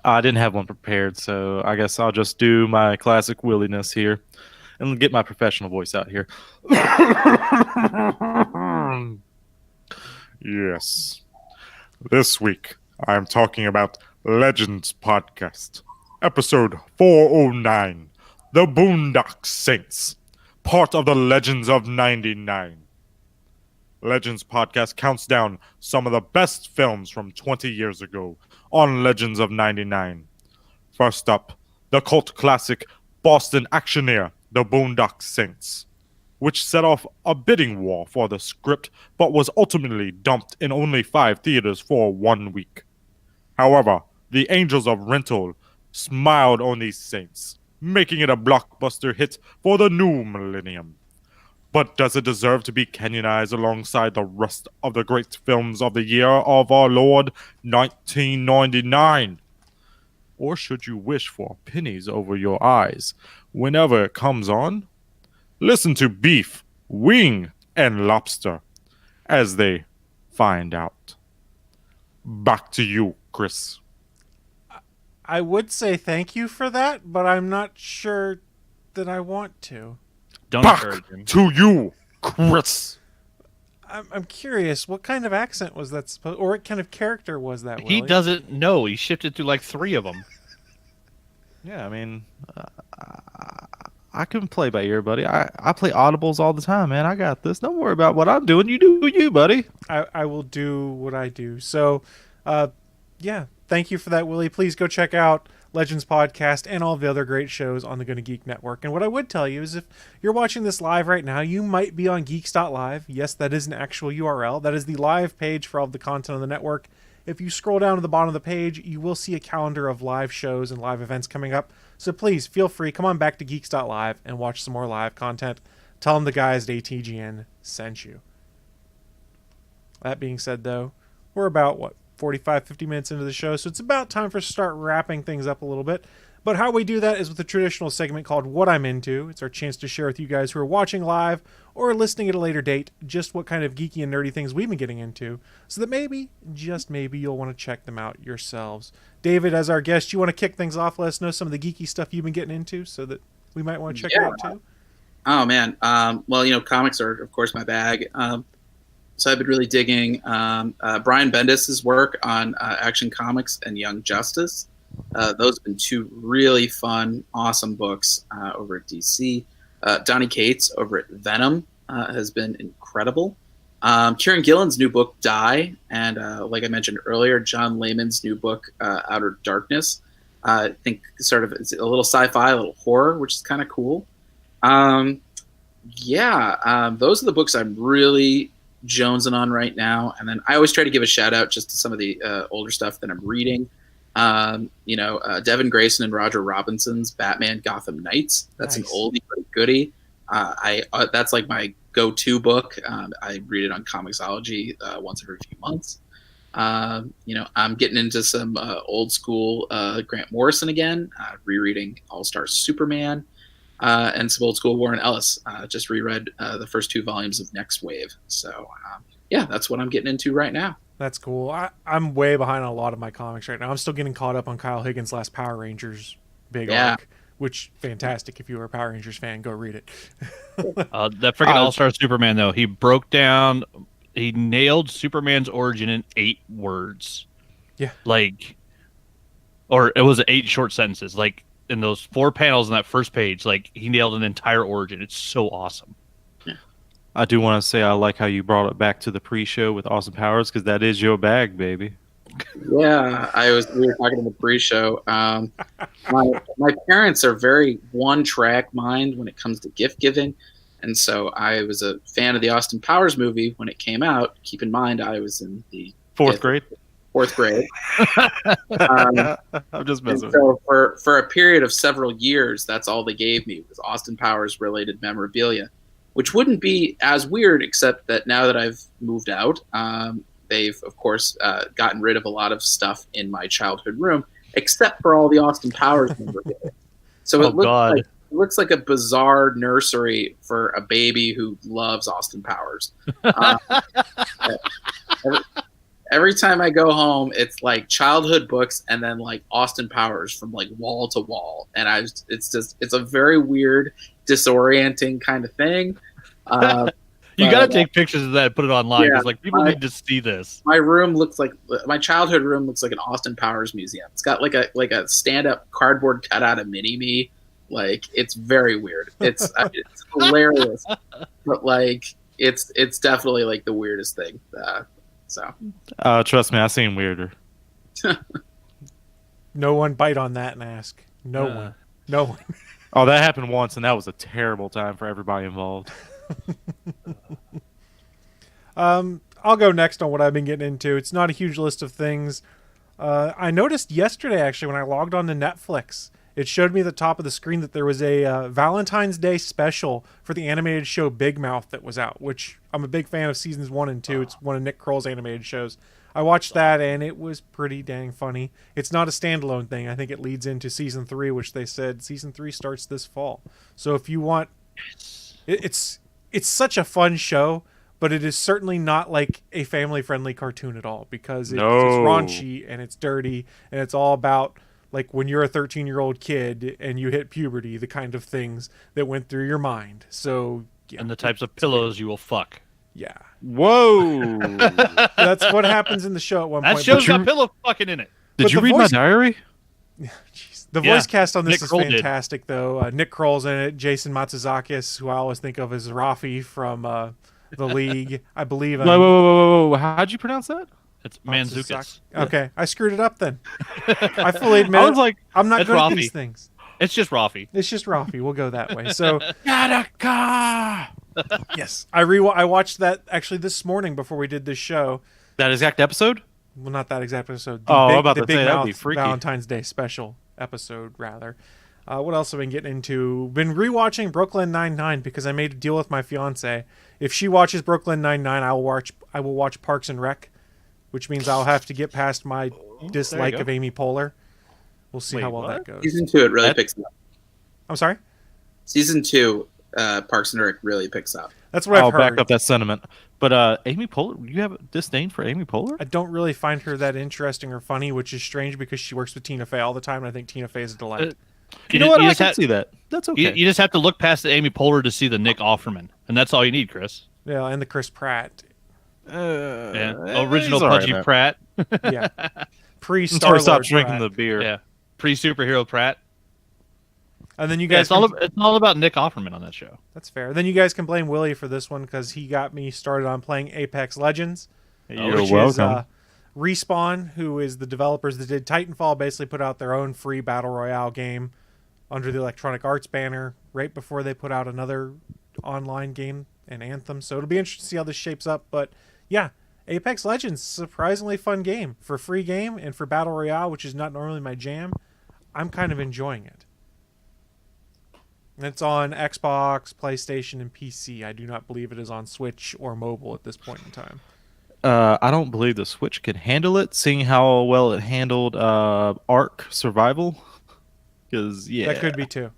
I didn't have one prepared, so I guess I'll just do my classic williness here and get my professional voice out here. Yes. This week, I'm talking about Legends Podcast, episode 409, The Boondock Saints, part of the Legends of 99. Legends Podcast counts down some of the best films from 20 years ago on Legends of 99. First up, the cult classic Boston actioneer, The Boondock Saints, which set off a bidding war for the script but was ultimately dumped in only 5 theaters for 1 week. However, the Angels of Rental smiled on these saints, making it a blockbuster hit for the new millennium. But does it deserve to be canonized alongside the rest of the great films of the year of our Lord 1999? Or should you wish for pennies over your eyes whenever it comes on? Listen to Beef, Wing, and Lobster as they find out. Back to you, Chris. I would say thank you for that, but I'm not sure that I want to. Don't Back encourage him. to you, Chris. I'm curious, what kind of accent was that supposed, or what kind of character was that, He Willie? doesn't know. He shifted through like 3 of them. Yeah, I mean, I can play by ear, buddy. I play audibles all the time, man. I got this. Don't worry about what I'm doing. You do you, buddy. I will do what I do. So, yeah, thank you for that, Willie. Please go check out Legends Podcast and all the other great shows on the Gonna Geek Network. And what I would tell you is if you're watching this live right now, you might be on geeks.live. Yes, that is an actual URL. That is the live page for all of the content on the network. If you scroll down to the bottom of the page, you will see a calendar of live shows and live events coming up. So please feel free, come on back to geeks.live and watch some more live content. Tell them the guys at ATGN sent you. That being said, though, we're about, 45, 50 minutes into the show, so it's about time for us to start wrapping things up a little bit. But how we do that is with a traditional segment called What I'm Into. It's our chance to share with you guys who are watching live or listening at a later date just what kind of geeky and nerdy things we've been getting into, so that maybe, just maybe, you'll want to check them out yourselves. David, as our guest, you want to kick things off? Let us know some of the geeky stuff you've been getting into so that we might want to check it out too. Oh, man. Well, comics are, of course, my bag. So I've been really digging Brian Bendis' work on Action Comics and Young Justice. Those have been 2 really fun, awesome books over at DC. Donny Cates over at Venom has been incredible. Kieran Gillen's new book, Die, and like I mentioned earlier, John Layman's new book, Outer Darkness. I think sort of it's a little sci-fi, a little horror, which is kind of cool. Those are the books I'm really jonesing on right now. And then I always try to give a shout out just to some of the older stuff that I'm reading. Devin Grayson and Roger Robinson's Batman Gotham Knights. That's Nice. an oldie but a goodie. That's like my go-to book. I read it on Comixology once every few months. I'm getting into some old school Grant Morrison again, rereading All-Star Superman, and some old school Warren Ellis. Just reread the first 2 volumes of Next Wave. So, that's what I'm getting into right now. That's cool. I'm way behind on a lot of my comics right now. I'm still getting caught up on Kyle Higgins' last Power Rangers big arc, which fantastic. If you were a Power Rangers fan, go read it. That freaking All-Star Superman, though, he nailed Superman's origin in 8 words. Yeah. Or it was 8 short sentences. Like, in those 4 panels in that first page, like, he nailed an entire origin. It's so awesome. I do want to say I like how you brought it back to the pre-show with Austin Powers, because that is your bag, baby. Yeah, we were talking in the pre-show. My parents are very one-track mind when it comes to gift giving, and so I was a fan of the Austin Powers movie when it came out. Keep in mind, I was in the 4th grade. 4th grade. I'm just messing with you. So for a period of several years, that's all they gave me was Austin Powers related memorabilia, which wouldn't be as weird, except that now that I've moved out, they've, of course, gotten rid of a lot of stuff in my childhood room, except for all the Austin Powers memorabilia. So it looks like a bizarre nursery for a baby who loves Austin Powers. Every time I go home, it's like childhood books and then like Austin Powers from like wall to wall, and it's a very weird, disorienting kind of thing. You got to take pictures of that and put it online because people need to see this. My childhood room looks like an Austin Powers museum. It's got like a stand-up cardboard cutout of Mini-Me. Like, it's very weird. It's hilarious, but like it's definitely like the weirdest thing. Trust me, I've seen weirder. No one bite on that and ask. No one. Oh, that happened once, and that was a terrible time for everybody involved. I'll go next on what I've been getting into. It's not a huge list of things. I noticed yesterday, actually, when I logged on to Netflix, it showed me at the top of the screen that there was a Valentine's Day special for the animated show Big Mouth that was out, which I'm a big fan of seasons 1 and 2. It's one of Nick Kroll's animated shows. I watched that, and it was pretty dang funny. It's not a standalone thing. I think it leads into season 3, which they said season 3 starts this fall. So if you want... It's such a fun show, but it is certainly not like a family-friendly cartoon at all, because it's raunchy, and it's dirty, and it's all about... like when you're a 13-year-old kid and you hit puberty, the kind of things that went through your mind. So, yeah. And the types of pillows you will fuck. Yeah. Whoa. That's what happens in the show at one point. That show's got pillow fucking in it. Did you read my diary? Jeez. The voice cast on this Nick is Kroll fantastic, though. Nick Kroll's in it. Jason Matsuzakis, who I always think of as Rafi from The League. I believe. Whoa. How'd you pronounce that? It's Manzukis. Okay, I screwed it up then. I fully admit I was like, I'm not good at Rafi. these things. It's just Rafi. It's just Rafi. We'll go that way. So, Yadaka! yes, I watched that actually this morning before we did this show. That exact episode? Well, not that exact episode. I'm about to Big say, that'd Mouth be freaky. Valentine's Day special episode, rather. What else have I been getting into? Been rewatching Brooklyn Nine-Nine because I made a deal with my fiance. If she watches Brooklyn Nine-Nine, I will watch Parks and Rec, which means I'll have to get past my dislike of Amy Poehler. We'll see how well that goes. Season 2, it really picks up. I'm sorry? Season 2, Parks and Rec really picks up. That's what I've heard. I'll back up that sentiment. But Amy Poehler, you have a disdain for Amy Poehler? I don't really find her that interesting or funny, which is strange because she works with Tina Fey all the time, and I think Tina Fey is a delight. You know what? I can see that. That's okay. You just have to look past the Amy Poehler to see the Nick Offerman, and that's all you need, Chris. Yeah, and the Chris Pratt. Original Pudgy Pratt. Yeah. Pre-Star Stop drinking the beer. Yeah. Pre-superhero Pratt. And then you guys... it's all about Nick Offerman on that show. That's fair. Then you guys can blame Willie for this one because he got me started on playing Apex Legends. You're welcome. Is, Respawn, who is the developers that did Titanfall, basically put out their own free Battle Royale game under the Electronic Arts banner right before they put out another online game, and Anthem. So it'll be interesting to see how this shapes up. But yeah, Apex Legends, surprisingly fun game. For a free game and for Battle Royale, which is not normally my jam, I'm kind of enjoying it. It's on Xbox, PlayStation, and PC. I do not believe it is on Switch or mobile at this point in time. I don't believe the Switch could handle it, seeing how well it handled Ark Survival. Because That could be too.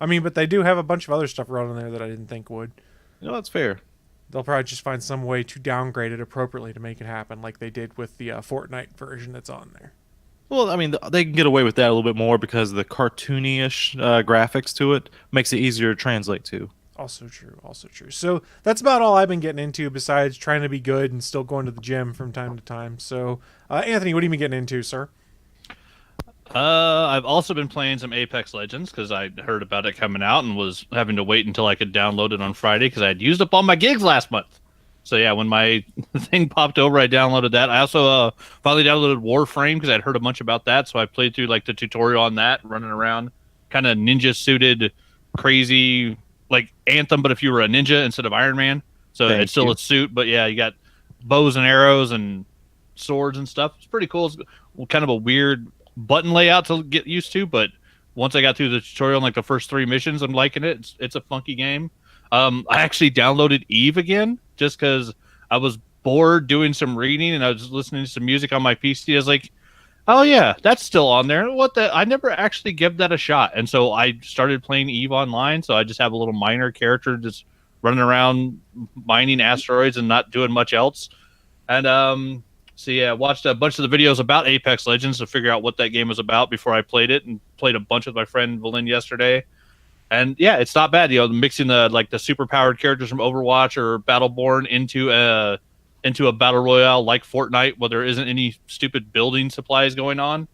I mean, but they do have a bunch of other stuff running there that I didn't think would. No, that's fair. They'll probably just find some way to downgrade it appropriately to make it happen, like they did with the Fortnite version that's on there. Well, I mean, they can get away with that a little bit more because the cartoony-ish graphics to it makes it easier to translate to. Also true, also true. So that's about all I've been getting into besides trying to be good and still going to the gym from time to time. So, Anthony, what have you been getting into, sir? I've also been playing some Apex Legends because I heard about it coming out and was having to wait until I could download it on Friday because I had used up all my gigs last month. So yeah, when my thing popped over, I downloaded that. I also finally downloaded Warframe because I'd heard a bunch about that. So I played through like the tutorial on that, running around, kind of ninja suited, crazy like Anthem, but if you were a ninja instead of Iron Man. So it's still a suit, but yeah, you got bows and arrows and swords and stuff. It's pretty cool. It's kind of a weird button layout to get used to, but once I got through the tutorial in like the first 3 missions, I'm liking it. It's a funky game. I actually downloaded Eve again just because I was bored doing some reading and I was listening to some music on my PC. I was like, oh yeah, that's still on there. What the? I never actually gave that a shot. And so I started playing Eve online. So I just have a little minor character just running around mining asteroids and not doing much else. And so yeah, I watched a bunch of the videos about Apex Legends to figure out what that game was about before I played it, and played a bunch with my friend Valin yesterday. And yeah, it's not bad. You know, mixing the super powered characters from Overwatch or Battleborn into a battle royale like Fortnite, where there isn't any stupid building supplies going on.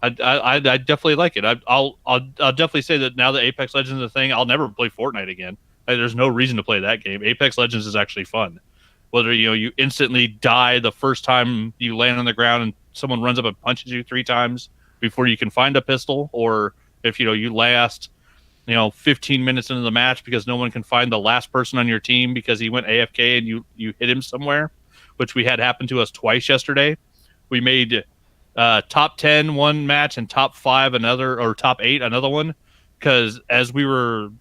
I definitely like it. I'll definitely say that now that Apex Legends is a thing, I'll never play Fortnite again. There's no reason to play that game. Apex Legends is actually fun. Whether you instantly die the first time you land on the ground and someone runs up and punches you 3 times before you can find a pistol, or if you last 15 minutes into the match because no one can find the last person on your team because he went AFK and you hit him somewhere, which we had happen to us twice yesterday. We made top 10 one match and top 5 another, or top 8 another one, because as we were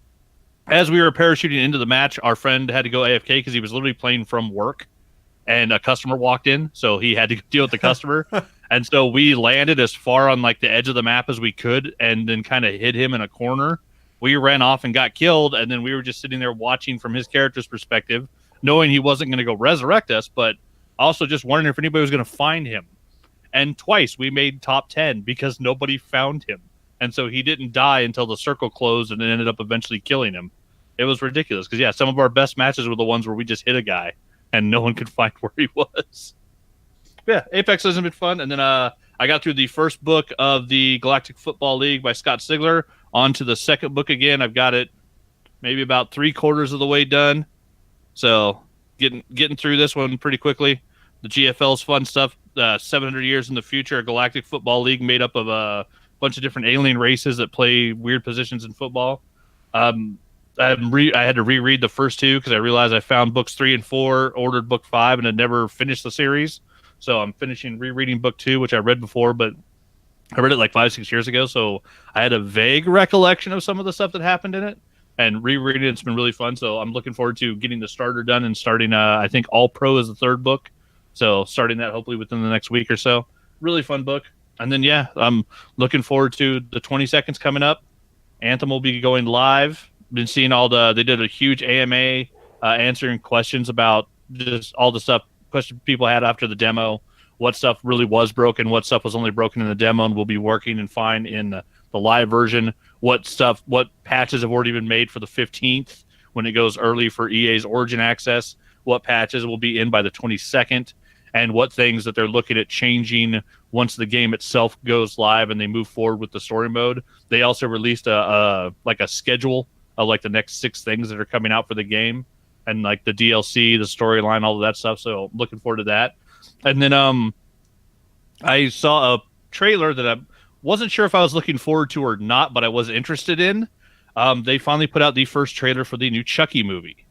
parachuting into the match, our friend had to go AFK because he was literally playing from work, and a customer walked in, so he had to deal with the customer. And so we landed as far on like the edge of the map as we could, and then kind of hid him in a corner. We ran off and got killed, and then we were just sitting there watching from his character's perspective, knowing he wasn't going to go resurrect us, but also just wondering if anybody was going to find him. And twice we made top 10 because nobody found him. And so he didn't die until the circle closed and it ended up eventually killing him. It was ridiculous because, yeah, some of our best matches were the ones where we just hit a guy and no one could find where he was. Yeah, Apex has been fun. And then I got through the first book of the Galactic Football League by Scott Sigler. On to the second book again. I've got it maybe about 3/4 of the way done. So getting through this one pretty quickly. The GFL's fun stuff. 700 years in the future, a Galactic Football League made up of a bunch of different alien races that play weird positions in football. I had to reread the first 2 because I realized I found books 3 and 4, ordered book 5, and had never finished the series. So I'm rereading book 2, which I read before, but I read it like 5-6 years ago. So I had a vague recollection of some of the stuff that happened in it, and rereading it's been really fun. So I'm looking forward to getting the starter done and starting. I think All Pro is the 3rd book. So starting that hopefully within the next week or so. Really fun book. And then, yeah, I'm looking forward to the 20 seconds coming up. Anthem will be going live. Been seeing they did a huge AMA answering questions about just all the stuff, questions people had after the demo, what stuff really was broken, what stuff was only broken in the demo and will be working and fine in the live version, what patches have already been made for the 15th when it goes early for EA's Origin access, what patches will be in by the 22nd, and what things that they're looking at changing once the game itself goes live and they move forward with the story mode. They also released a schedule of like the next 6 things that are coming out for the game, and like the DLC, the storyline, all of that stuff. So looking forward to that. And then I saw a trailer that I wasn't sure if I was looking forward to or not, but I was interested in. They finally put out the first trailer for the new Chucky movie.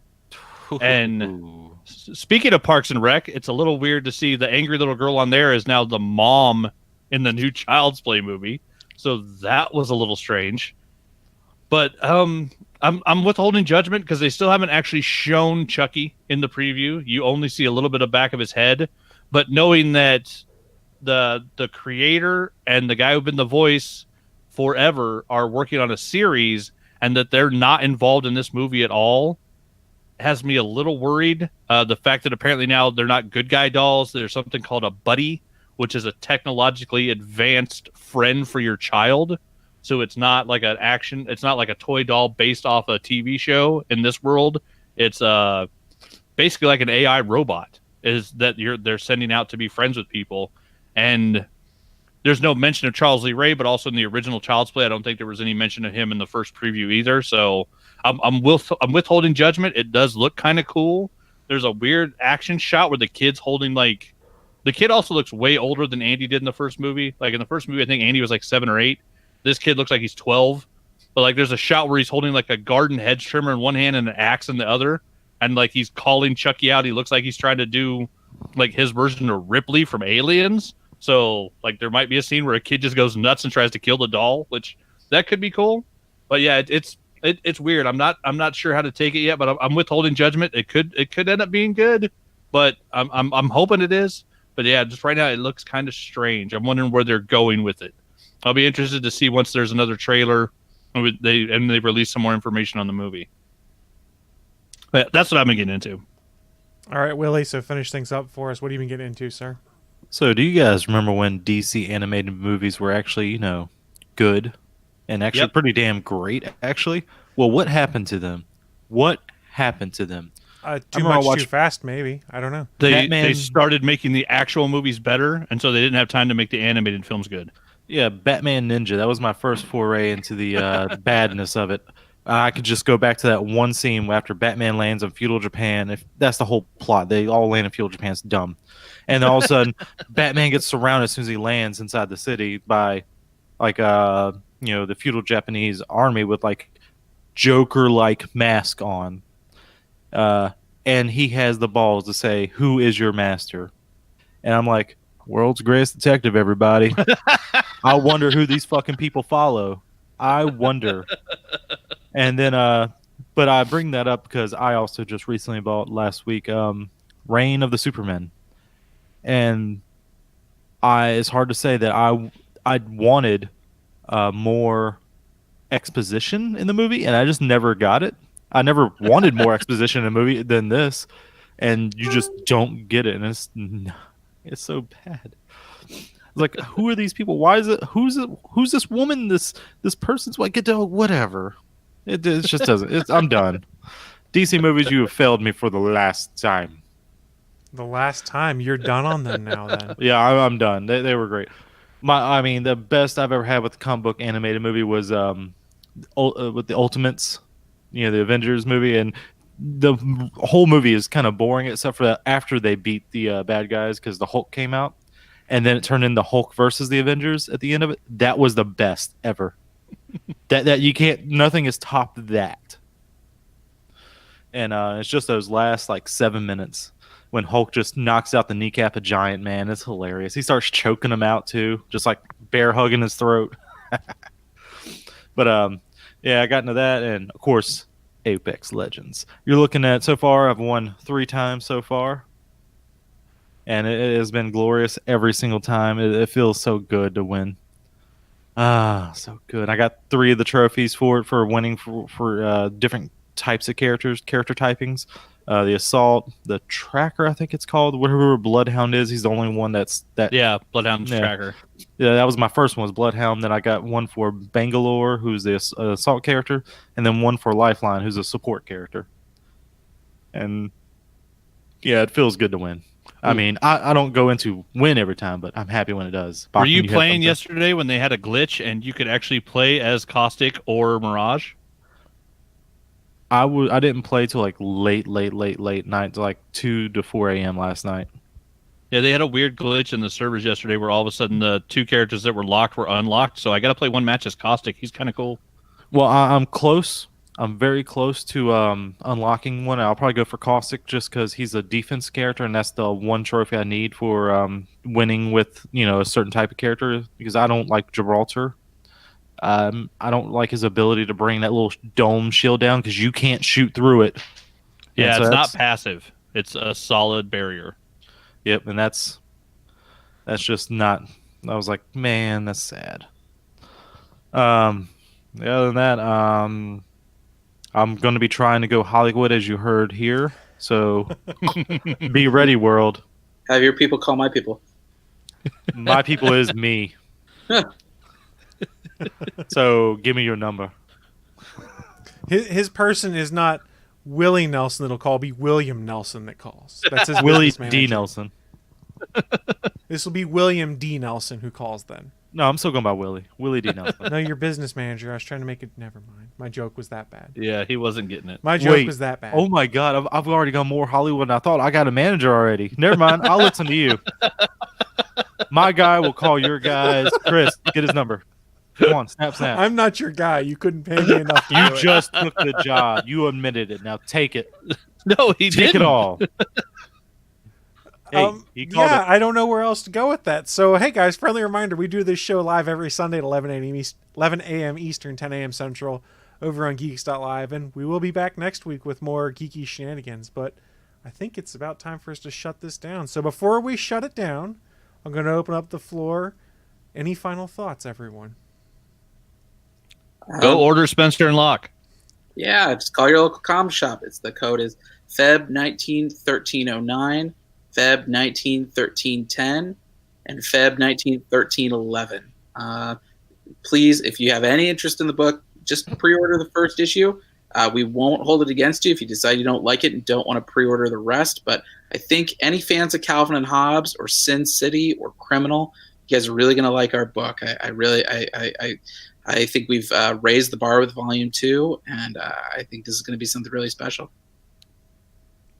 And speaking of Parks and Rec, it's a little weird to see the angry little girl on there is now the mom in the new Child's Play movie. So that was a little strange. But I'm withholding judgment because they still haven't actually shown Chucky in the preview. You only see a little bit of back of his head. But knowing that the creator and the guy who've been the voice forever are working on a series and that they're not involved in this movie at all has me a little worried. The fact that apparently now they're not good guy dolls. There's something called a buddy, which is a technologically advanced friend for your child. So it's not like an action. It's not like a toy doll based off a TV show in this world. It's basically like an AI robot is that they're sending out to be friends with people. And there's no mention of Charles Lee Ray, but also in the original Child's Play, I don't think there was any mention of him in the first preview either. So I'm withholding judgment. It does look kind of cool. There's a weird action shot where the kid's holding like the kid also looks way older than Andy did in the first movie. Like in the first movie, I think Andy was like 7 or 8. This kid looks like he's 12. But like there's a shot where he's holding like a garden hedge trimmer in one hand and an axe in the other. And like he's calling Chucky out. He looks like he's trying to do like his version of Ripley from Aliens. So like there might be a scene where a kid just goes nuts and tries to kill the doll, which that could be cool. But yeah, it's weird. I'm not sure how to take it yet, but I'm withholding judgment. It could end up being good, but I'm hoping it is. But yeah, just right now it looks kind of strange. I'm wondering where they're going with it. I'll be interested to see once there's another trailer and they release some more information on the movie. But that's what I've been getting into. All right, Willie, so finish things up for us. What have you been getting into, sir? So, do you guys remember when DC animated movies were actually, good and actually pretty damn great, actually? Well, what happened to them? What happened to them? Too much, too fast, maybe. I don't know. They started making the actual movies better, and so they didn't have time to make the animated films good. Yeah, Batman Ninja. That was my first foray into the badness of it. I could just go back to that one scene after Batman lands in feudal Japan. If that's the whole plot, they all land in feudal Japan. It's dumb. And then all of a sudden, Batman gets surrounded as soon as he lands inside the city by, like, the feudal Japanese army with like Joker-like mask on, and he has the balls to say, "Who is your master?" And I'm like, "World's greatest detective, everybody." I wonder who these fucking people follow. I wonder. And then, but I bring that up because I also just recently bought last week, Reign of the Supermen. And it's hard to say that I wanted more exposition in the movie, and I just never got it. I never wanted more exposition in a movie than this, and you just don't get it, and it's so bad. Like, who are these people? Why is it? Who's this woman? This person's what? Get to whatever. It just doesn't. I'm done. DC movies, you have failed me for the last time. The last time you're done on them now, then. Yeah, I'm done. They were great. The best I've ever had with the comic book animated movie was with the Ultimates, the Avengers movie, and the whole movie is kind of boring except for that after they beat the bad guys because the Hulk came out, and then it turned into Hulk versus the Avengers at the end of it. That was the best ever. that you can't. Nothing has topped that. And it's just those last like 7 minutes. When Hulk just knocks out the kneecap of Giant Man. It's hilarious. He starts choking him out, too. Just like bear hugging his throat. But, yeah, I got into that. And, of course, Apex Legends. You're looking at, so far, I've won 3 times so far. And it has been glorious every single time. It feels so good to win. So good. I got 3 of the trophies for winning for different types of character typings. The Assault, the Tracker, I think it's called. Whatever Bloodhound is, he's the only one that. Yeah, Bloodhound's Tracker. Yeah, that was my first one, was Bloodhound. Then I got one for Bangalore, who's the Assault character, and then one for Lifeline, who's a support character. And, yeah, it feels good to win. I mean, I don't go into win every time, but I'm happy when it does. Were you playing yesterday when they had a glitch and you could actually play as Caustic or Mirage? I didn't play till like late night, till like 2 to 4 a.m. last night. Yeah, they had a weird glitch in the servers yesterday where all of a sudden the 2 characters that were locked were unlocked. So I got to play one match as Caustic. He's kind of cool. Well, I'm close. I'm very close to unlocking one. I'll probably go for Caustic just because he's a defense character, and that's the one trophy I need for winning with a certain type of character. Because I don't like Gibraltar. I don't like his ability to bring that little dome shield down because you can't shoot through it. Yeah, so it's not passive. It's a solid barrier. Yep, and that's just not. I was like, man, that's sad. Other than that, I'm going to be trying to go Hollywood, as you heard here. So be ready, world. Have your people call my people. My people is me. So give me your number. His person is not Willie Nelson that'll call. It'll be William Nelson that calls. That's his Willie business D. manager. Nelson. This will be William D. Nelson who calls then. No, I'm still going by Willie. Willie D. Nelson. No, your business manager. I was trying to make it. Never mind. My joke was that bad. Yeah, he wasn't getting it. My joke Wait. was that bad. Oh my God, I've already gone more Hollywood than I thought. I got a manager already. Never mind. I'll listen to you. My guy will call your guys. Chris, get his number. Come on, snap. I'm not your guy. You couldn't pay me enough to You do it. just took the job. You admitted it. Now take it. No, he Take didn't. it all. Hey, he called yeah, it. I don't know where else to go with that. So, hey guys, friendly reminder: we do this show live every Sunday at 11 a.m. Eastern, 10 a.m. Central, over on Geeks.live, and we will be back next week with more geeky shenanigans. But I think it's about time for us to shut this down. So, before we shut it down, I'm going to open up the floor. Any final thoughts, everyone? Go order Spencer and Locke. Yeah, just call your local comm shop. The code is Feb191309, Feb191310, and Feb191311. Please, if you have any interest in the book, just pre-order the first issue. We won't hold it against you if you decide you don't like it and don't want to pre-order the rest. But I think any fans of Calvin and Hobbes or Sin City or Criminal, you guys are really going to like our book. I think we've raised the bar with Volume 2, and I think this is going to be something really special.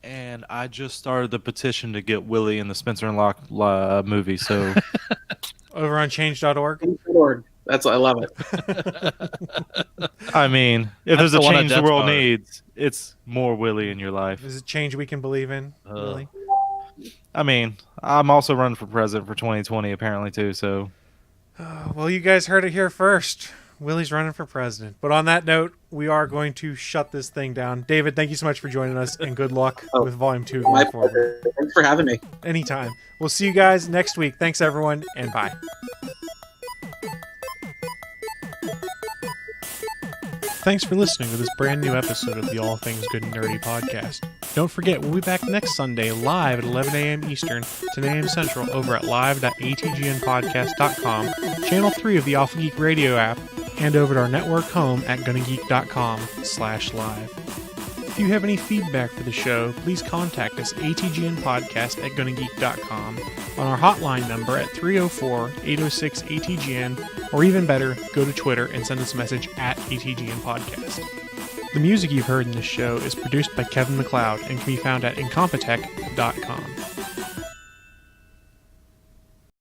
And I just started the petition to get Willie in the Spencer and Locke movie. So Over on change.org. That's I love it. I mean, if That's there's a the one on change the Death world Star. needs, it's more Willie in your life. Is it change we can believe in? Really? I mean, I'm also running for president for 2020 apparently too. So Well, you guys heard it here first. Willie's running for president. But on that note, we are going to shut this thing down. David, thank you so much for joining us, and good luck with Volume 2 My going forward. pleasure. Thanks for having me. Anytime. We'll see you guys next week. Thanks, everyone, and bye. Thanks for listening to this brand new episode of the All Things Good and Nerdy podcast. Don't forget, we'll be back next Sunday live at 11 a.m. Eastern, 10 a.m. Central over at live.atgnpodcast.com, channel 3 of the Alpha Geek radio app, and over at our network home at gonnageek.com/live. If you have any feedback for the show, please contact us atgnpodcast@gonnageek.com, on our hotline number at 304-806-ATGN, or even better, go to Twitter and send us a message at ATGN Podcast. The music you've heard in this show is produced by Kevin MacLeod and can be found at incompetech.com.